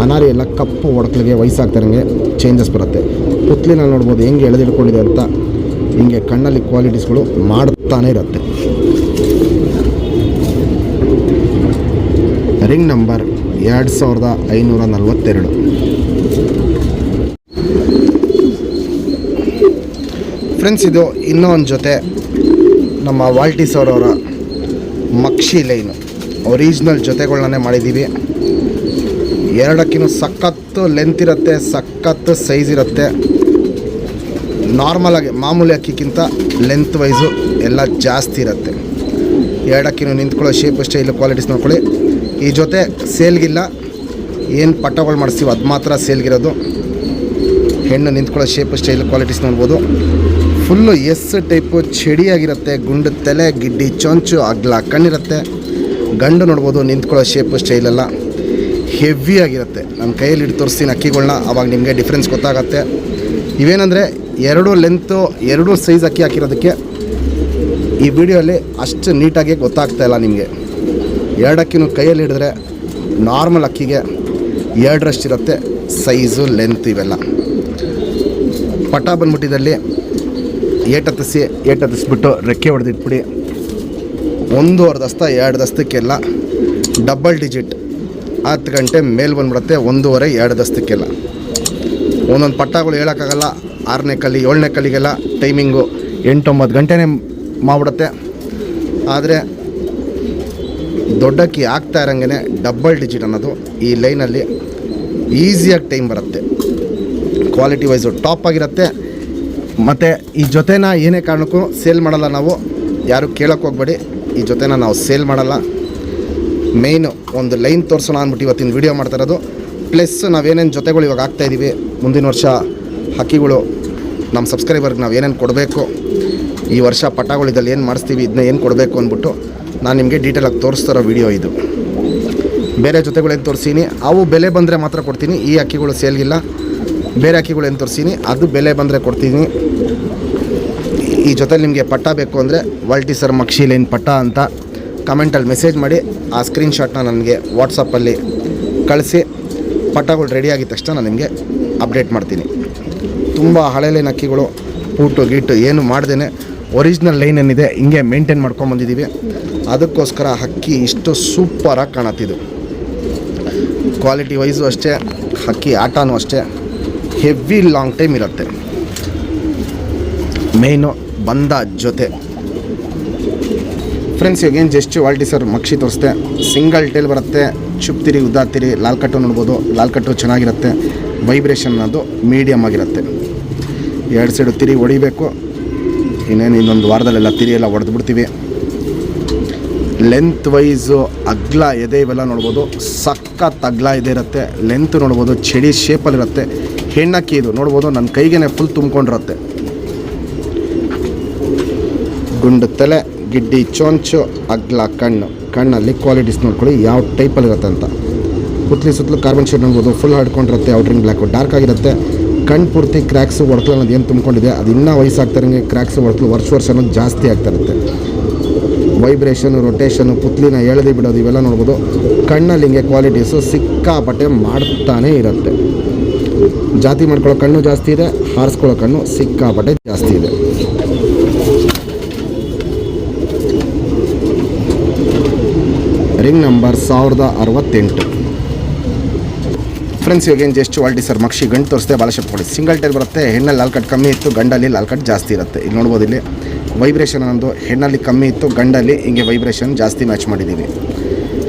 ಅನಾರಿ ಎಲ್ಲ ಕಪ್ಪು ಒಡಕಲಿಗೆ ವಯಸ್ಸಾಗ್ತಾರಂಗೆ ಚೇಂಜಸ್ ಬರುತ್ತೆ. ಪುತ್ಲಿನ ನೋಡ್ಬೋದು ಹೆಂಗೆ ಎಳೆದಿಡ್ಕೊಂಡಿದೆ ಅಂತ. ಹಿಂಗೆ ಕಣ್ಣಲ್ಲಿ ಕ್ವಾಲಿಟೀಸ್ಗಳು ಮಾಡ್ತಾನೆ ಇರುತ್ತೆ. Ring number 2542. ಫ್ರೆಂಡ್ಸ್, ಇದು ಇನ್ನೂ ಒಂದು ಜೊತೆ ನಮ್ಮ ವಾಲ್ಟೀಸ್ ಅವರವರ ಮಕ್ಷಿ ಲೈನು ಒರಿಜಿನಲ್ ಜೊತೆಗಳನ್ನೇ ಮಾಡಿದ್ದೀವಿ. ಎರಡಕ್ಕಿನ್ನೂ ಸಖತ್ತು ಲೆಂತ್ ಇರುತ್ತೆ, ಸಖತ್ತು ಸೈಜ್ ಇರುತ್ತೆ. ನಾರ್ಮಲಾಗಿ ಮಾಮೂಲಿ ಅಕ್ಕಿಗಿಂತ ಲೆಂತ್ ವೈಸು ಎಲ್ಲ ಜಾಸ್ತಿ ಇರುತ್ತೆ. ಎರಡಕ್ಕಿನ್ನೂ ನಿಂತ್ಕೊಳ್ಳೋ ಶೇಪ್ ಸ್ಟೈಲು ಕ್ವಾಲಿಟೀಸ್ ನೋಡ್ಕೊಳ್ಳಿ. ಈ ಜೊತೆ ಸೇಲ್ಗಿಲ್ಲ. ಏನು ಪಟ್ಟಗಳು ಮಾಡಿಸ್ತೀವಿ ಅದು ಮಾತ್ರ ಸೇಲ್ಗಿರೋದು. ಹೆಣ್ಣು ನಿಂತ್ಕೊಳ್ಳೋ ಶೇಪ್ ಸ್ಟೈಲ್ ಕ್ವಾಲಿಟೀಸ್ ನೋಡ್ಬೋದು. ಫುಲ್ಲು ಎಸ್ ಟೈಪು ಚಡಿಯಾಗಿರುತ್ತೆ. ಗುಂಡು ತಲೆ, ಗಿಡ್ಡಿ ಚೊಂಚು, ಅಗ್ಲ ಕಣ್ಣಿರುತ್ತೆ. ಗಂಡು ನೋಡ್ಬೋದು ನಿಂತ್ಕೊಳ್ಳೋ ಶೇಪು ಸ್ಟೈಲೆಲ್ಲ ಹೆವಿಯಾಗಿರುತ್ತೆ. ನನ್ನ ಕೈಯಲ್ಲಿ ಹಿಡಿದು ತೋರಿಸ್ತೀನಿ ಅಕ್ಕಿಗಳನ್ನ, ಆವಾಗ ನಿಮಗೆ ಡಿಫ್ರೆನ್ಸ್ ಗೊತ್ತಾಗುತ್ತೆ. ಇವೇನೆಂದರೆ ಎರಡೂ ಲೆಂತು, ಎರಡೂ ಸೈಜ್ ಅಕ್ಕಿ ಹಾಕಿರೋದಕ್ಕೆ ಈ ವಿಡಿಯೋಲ್ಲಿ ಅಷ್ಟು ನೀಟಾಗಿ ಗೊತ್ತಾಗ್ತಾಯಿಲ್ಲ ನಿಮಗೆ. ಎರಡಕ್ಕಿನೂ ಕೈಯಲ್ಲಿ ಹಿಡಿದ್ರೆ ನಾರ್ಮಲ್ ಅಕ್ಕಿಗೆ ಎರಡರಷ್ಟಿರುತ್ತೆ ಸೈಜು, ಲೆಂತ್ ಇವೆಲ್ಲ. ಪಟ ಬಂದ್ಬಿಟ್ಟಿದ್ದಲ್ಲಿ ಏಟತ್ತಿಸ್ಬಿಟ್ಟು ರೆಕ್ಕೆ ಹೊಡೆದಿಟ್ಬಿಡಿ. 1.5 ದಸ್ತ 2 ದಸ್ತಕ್ಕೆಲ್ಲ ಡಬಲ್ ಡಿಜಿಟ್ 10 ಗಂಟೆ ಮೇಲೆ ಬಂದ್ಬಿಡುತ್ತೆ. 1.5 2 ದಸ್ತಕ್ಕೆಲ್ಲ ಒಂದೊಂದು ಪಟ್ಟಗಳು ಹೇಳೋಕ್ಕಾಗಲ್ಲ. 6ನೇ ಕಲ್ಲಿ 7ನೇ ಕಲ್ಲಿಗೆಲ್ಲ ಟೈಮಿಂಗು 8-9 ಗಂಟೆನೇ ಮಾಡಿಬಿಡುತ್ತೆ. ಆದರೆ ದೊಡ್ಡಕ್ಕಿ ಆಗ್ತಾ ಇರೋಂಗೆ ಡಬಲ್ ಡಿಜಿಟ್ ಅನ್ನೋದು ಈ ಲೈನಲ್ಲಿ ಈಸಿಯಾಗಿ ಟೈಮ್ ಬರುತ್ತೆ. ಕ್ವಾಲಿಟಿ ವೈಸು ಟಾಪ್ ಆಗಿರುತ್ತೆ. ಮತ್ತು ಈ ಜೊತೆನ ಏನೇ ಕಾರಣಕ್ಕೂ ಸೇಲ್ ಮಾಡಲ್ಲ ನಾವು. ಯಾರು ಕೇಳೋಕ್ಕೆ ಹೋಗ್ಬೇಡಿ, ಈ ಜೊತೆನ ನಾವು ಸೇಲ್ ಮಾಡಲ್ಲ. ಮೇಯ್ನು ಒಂದು ಲೈನ್ ತೋರಿಸೋಣ ಅಂದ್ಬಿಟ್ಟು ಇವತ್ತಿನ ವೀಡಿಯೋ ಮಾಡ್ತಾಯಿರೋದು. ಪ್ಲಸ್ ನಾವೇನೇನು ಜೊತೆಗಳು ಇವಾಗ ಆಗ್ತಾಯಿದ್ದೀವಿ, ಮುಂದಿನ ವರ್ಷ ಹಕ್ಕಿಗಳು ನಮ್ಮ ಸಬ್ಸ್ಕ್ರೈಬರ್ಗೆ ನಾವು ಏನೇನು ಕೊಡಬೇಕು, ಈ ವರ್ಷ ಪಟಾಗಳಿದ್ದಲ್ಲಿ ಏನು ಮಾಡಿಸ್ತೀವಿ, ಇದನ್ನ ಏನು ಕೊಡಬೇಕು ಅಂದ್ಬಿಟ್ಟು ನಾನು ನಿಮಗೆ ಡೀಟೇಲಾಗಿ ತೋರಿಸ್ತಾರೋ ವೀಡಿಯೋ ಇದು. ಬೇರೆ ಜೊತೆಗಳೇನು ತೋರಿಸ್ತೀನಿ ಅವು ಬೆಲೆ ಬಂದರೆ ಮಾತ್ರ ಕೊಡ್ತೀನಿ. ಈ ಅಕ್ಕಿಗಳು ಸೇಲ್ಗಿಲ್ಲ. ಬೇರೆ ಅಕ್ಕಿಗಳೇನು ತೋರಿಸ್ತೀನಿ ಅದು ಬೆಲೆ ಬಂದರೆ ಕೊಡ್ತೀನಿ. ಈ ಜೊತೆಲಿ ನಿಮಗೆ ಪಟ್ಟ ಬೇಕು ಅಂದರೆ ವಾಲ್ಟೀಸರ್ ಮಕ್ಷಿ ಲೈನ್ ಪಟ್ಟ ಅಂತ ಕಮೆಂಟಲ್ಲಿ ಮೆಸೇಜ್ ಮಾಡಿ ಆ ಸ್ಕ್ರೀನ್ಶಾಟ್ನ ನನಗೆ ವಾಟ್ಸಪ್ಪಲ್ಲಿ ಕಳಿಸಿ. ಪಟ್ಟಗಳು ರೆಡಿ ಆಗಿದ ತಕ್ಷಣ ನಾನು ನಿಮಗೆ ಅಪ್ಡೇಟ್ ಮಾಡ್ತೀನಿ. ತುಂಬ ಹಳೆ ಲೈನ್ ಅಕ್ಕಿಗಳು ಪೂಟು ಗೀಟು ಏನು ಮಾಡ್ದೇ ಒರಿಜಿನಲ್ ಲೈನ್ ಏನಿದೆ ಹಿಂಗೆ ಮೇಂಟೈನ್ ಮಾಡ್ಕೊಂಬಂದಿದ್ದೀವಿ. ಅದಕ್ಕೋಸ್ಕರ ಹಕ್ಕಿ ಇಷ್ಟು ಸೂಪರಾಗಿ ಕಾಣತ್ತಿದ್ದು. ಕ್ವಾಲಿಟಿ ವೈಸು ಅಷ್ಟೇ, ಹಕ್ಕಿ ಆಟನೂ ಅಷ್ಟೇ ಹೆವಿ ಲಾಂಗ್ ಟೈಮ್ ಇರುತ್ತೆ. ಮೇಯ್ನು ಬಂದ ಜೊತೆ ಫ್ರೆಂಡ್ಸ್, ಇವಾಗೇನು ಜಸ್ಟ್ ವಾಲ್ಟೀಸರ್ ಮಕ್ಷಿ ತೋರಿಸ್ತೆ. ಸಿಂಗಲ್ ಟೇಲ್ ಬರುತ್ತೆ. ಚುಪ್ತಿರಿ, ಉದ್ದಾತಿರಿ, ಲಾಲ್ ಕಟ್ಟು ನೋಡ್ಬೋದು. ಲಾಲ್ ಕಟ್ಟು ಚೆನ್ನಾಗಿರುತ್ತೆ. ವೈಬ್ರೇಷನ್ ಅನ್ನೋದು ಮೀಡಿಯಮ್ ಆಗಿರುತ್ತೆ. 2 ಸೈಡು ತಿರಿ ಹೊಡಿಬೇಕು. ಇನ್ನೇನು ಇನ್ನೊಂದು ವಾರದಲ್ಲೆಲ್ಲ ತಿರಿ ಎಲ್ಲ ಹೊಡೆದು ಬಿಡ್ತೀವಿ. ಲೆಂತ್ ವೈಸು ಅಗ್ಲ ಎದೆ ಇವೆಲ್ಲ ನೋಡ್ಬೋದು, ಸಖತ್ ಅಗ್ಲ ಎದೆ ಇರುತ್ತೆ. ಲೆಂತ್ ನೋಡ್ಬೋದು, ಚಡಿ ಶೇಪಲ್ಲಿರುತ್ತೆ. ಹೆಣ್ಣಕ್ಕಿ ಇದು ನೋಡ್ಬೋದು, ನನ್ನ ಕೈಗೆ ಫುಲ್ ತುಂಬ್ಕೊಂಡಿರುತ್ತೆ. ಗುಂಡು ತಲೆ, ಗಿಡ್ಡಿ ಚೊಂಚು, ಅಗ್ಲ ಕಣ್ಣು. ಕಣ್ಣಲ್ಲಿ ಕ್ವಾಲಿಟೀಸ್ ನೋಡ್ಕೊಳ್ಳಿ ಯಾವ ಟೈಪಲ್ಲಿರುತ್ತೆ ಅಂತ. ಪುತ್ಲಿ ಸುತ್ತಲೂ ಕಾರ್ಬನ್ ಶೇಡ್ ನೋಡ್ಬೋದು, ಫುಲ್ ಹಡ್ಕೊಂಡಿರುತ್ತೆ. ಔಟ್ರಿಂಗ್ ಬ್ಲ್ಯಾಕು ಡಾರ್ಕ್ ಆಗಿರುತ್ತೆ. ಕಣ್ಣು ಪೂರ್ತಿ ಕ್ರ್ಯಾಕ್ಸು ಒಡಕಲು ಅನ್ನೋದು ಏನು ತುಂಬ್ಕೊಂಡಿದೆ ಅದು ಇನ್ನೂ ವಯಸ್ಸಾಗ್ತಾರಂಗೆ ಕ್ರ್ಯಾಕ್ಸು ಒಡಕಲು ವರ್ಷ ಅನ್ನೋದು ಜಾಸ್ತಿ ಆಗ್ತಾ ಇರುತ್ತೆ. ವೈಬ್ರೇಷನು, ರೊಟೇಷನು, ಪುತ್ಲಿನ ಎಳೆದು ಬಿಡೋದು ಇವೆಲ್ಲ ನೋಡ್ಬೋದು. ಕಣ್ಣಲ್ಲಿ ಹಿಂಗೆ ಕ್ವಾಲಿಟೀಸು ಸಿಕ್ಕಾಪಟ್ಟೆ ಮಾಡ್ತಾನೇ ಇರುತ್ತೆ. ಜಾತಿ ಮಾಡ್ಕೊಳ್ಳೋ ಕಣ್ಣು ಜಾಸ್ತಿ ಇದೆ, ಹಾರಿಸ್ಕೊಳ್ಳೋ ಕಣ್ಣು ಸಿಕ್ಕಾಪಟ್ಟೆ ಜಾಸ್ತಿ ಇದೆ. Ring number 1068. ಫ್ರೆಂಡ್ಸ್ ಇವಾಗ ಏನು ಜಸ್ಟ್ ವಾಲ್ಟಿ ಸರ್ ಮಕ್ಷಿ ಗಂಟು ತೋರಿಸ್ದೆ ಬಾಲ ಶೇಪ್ ಕೊಡಿ. ಸಿಂಗಲ್ ಟೈಲ್ ಬರುತ್ತೆ. ಹೆಣ್ಣಲ್ಲಿ 4 ಕಟ್ ಕಮ್ಮಿ ಇತ್ತು, ಗಂಡಲ್ಲಿ 4 ಕಟ್ ಜಾಸ್ತಿ ಇರುತ್ತೆ. ಇಲ್ಲಿ ನೋಡ್ಬೋದು, ಇಲ್ಲಿ ವೈಬ್ರೇಷನ್ ಅನ್ನೋದು ಹೆಣ್ಣಲ್ಲಿ ಕಮ್ಮಿ ಇತ್ತು, ಗಂಡಲ್ಲಿ ಹಿಂಗೆ ವೈಬ್ರೇಷನ್ ಜಾಸ್ತಿ ಮ್ಯಾಚ್ ಮಾಡಿದ್ದೀವಿ.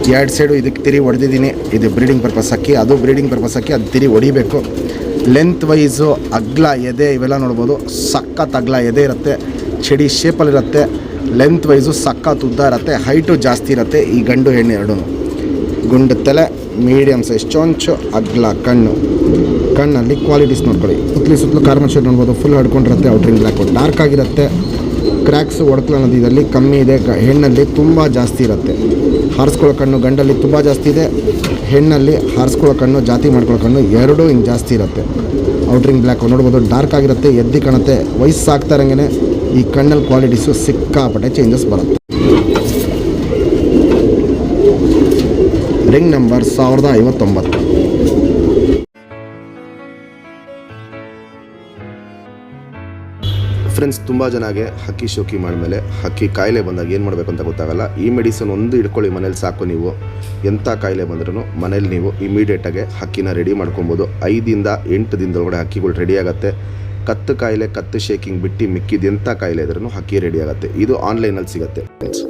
2 ಸೈಡು ಇದಕ್ಕೆ ತಿರಿ ಹೊಡೆದಿದ್ದೀನಿ. ಇದು ಬ್ರೀಡಿಂಗ್ ಪರ್ಪಸ್ ಅಕ್ಕಿ, ಅದು ಬ್ರೀಡಿಂಗ್ ಪರ್ಪಸ್ ಅಕ್ಕಿ, ಅದು ತಿರಿ ಹೊಡಿಬೇಕು. ಲೆಂತ್ ವೈಸು ಅಗ್ಲ ಎದೆ ಇವೆಲ್ಲ ನೋಡ್ಬೋದು, ಸಖತ್ ಅಗ್ಲ ಎದೆ ಇರುತ್ತೆ. ಚಡಿ ಶೇಪಲ್ಲಿರುತ್ತೆ. ಲೆಂತ್ ವೈಸು ಸಖತ್ ಉದ್ದ ಇರುತ್ತೆ. ಹೈಟು ಜಾಸ್ತಿ ಇರುತ್ತೆ. ಈ ಗಂಡು ಹೆಣ್ಣು ಎರಡೂ. ಗುಂಡು ತಲೆ, ಮೀಡಿಯಮ್ ಸೈಜ್ ಚೊಂಚು, ಅಗ್ಲ ಕಣ್ಣು. ಕಣ್ಣಲ್ಲಿ ಕ್ವಾಲಿಟೀಸ್ ನೋಡ್ಕೊಳ್ಳಿ. ಪುತ್ಲಿ ಸುತ್ತಲೂ ಕಾರ್ಬನ್ ಶೇಡ್ ನೋಡ್ಬೋದು, ಫುಲ್ ಹಡ್ಕೊಂಡಿರುತ್ತೆ. ಔಟ್ರಿಂಗ್ ಬ್ಲ್ಯಾಕು ಡಾರ್ಕ್ ಆಗಿರುತ್ತೆ. ಕ್ರ್ಯಾಕ್ಸು ಒಡಕಲು ಅನ್ನೋದು ಇದರಲ್ಲಿ ಕಮ್ಮಿ ಇದೆ. ಹೆಣ್ಣಲ್ಲಿ ತುಂಬ ಜಾಸ್ತಿ ಇರುತ್ತೆ. ಹಾರಿಸ್ಕೊಳ್ಳೋ ಕಣ್ಣು ಗಂಡಲ್ಲಿ ತುಂಬ ಜಾಸ್ತಿ ಇದೆ. ಹೆಣ್ಣಲ್ಲಿ ಹಾರಿಸ್ಕೊಳ್ಳೋ ಕಣ್ಣು, ಜಾತಿ ಮಾಡ್ಕೊಳ್ಳೋ ಕಣ್ಣು ಎರಡೂ ಹಿಂಗೆ ಜಾಸ್ತಿ ಇರುತ್ತೆ. ಔಟ್ರಿಂಗ್ ಬ್ಲ್ಯಾಕು ನೋಡ್ಬೋದು, ಡಾರ್ಕ್ ಆಗಿರುತ್ತೆ, ಎದ್ದಿ ಕಾಣುತ್ತೆ. ವಯಸ್ಸಾಗ್ತಾರಂಗೆ ಈ ಕಣ್ಣಲ್ಲಿ ಕ್ವಾಲಿಟೀಸು ಸಿಕ್ಕಾಪಟ್ಟೆ ಚೇಂಜಸ್ ಬರುತ್ತೆ. Ring number 1059. ಫ್ರೆಂಡ್ಸ್, ತುಂಬ ಜನಗೆ ಹಕ್ಕಿ ಶೋಕಿ ಮಾಡಿದ್ಮೇಲೆ ಹಕ್ಕಿ ಕಾಯಿಲೆ ಬಂದಾಗ ಏನು ಮಾಡಬೇಕು ಅಂತ ಗೊತ್ತಾಗಲ್ಲ. ಈ ಮೆಡಿಸನ್ ಒಂದು ಇಟ್ಕೊಳ್ಳಿ ಮನೇಲಿ ಸಾಕು. ನೀವು ಎಂಥ ಕಾಯಿಲೆ ಬಂದ್ರೂ ಮನೇಲಿ ನೀವು ಇಮಿಡಿಯೇಟಾಗಿ ಹಕ್ಕಿನ ರೆಡಿ ಮಾಡ್ಕೊಬೋದು. 5 ರಿಂದ 8 ದಿನದೊಳಗಡೆ ಹಕ್ಕಿಗಳು ರೆಡಿ ಆಗುತ್ತೆ. ಕತ್ತು ಕಾಯಿಲೆ, ಕತ್ತು ಶೇಕಿಂಗ್ ಬಿಟ್ಟು ಮಿಕ್ಕಿದ ಎಂಥ ಕಾಯಿಲೆ ಇದ್ರೂ ಹಕ್ಕಿ ರೆಡಿ ಆಗುತ್ತೆ. ಇದು ಆನ್ಲೈನಲ್ಲಿ ಸಿಗುತ್ತೆ ಫ್ರೆಂಡ್ಸ್.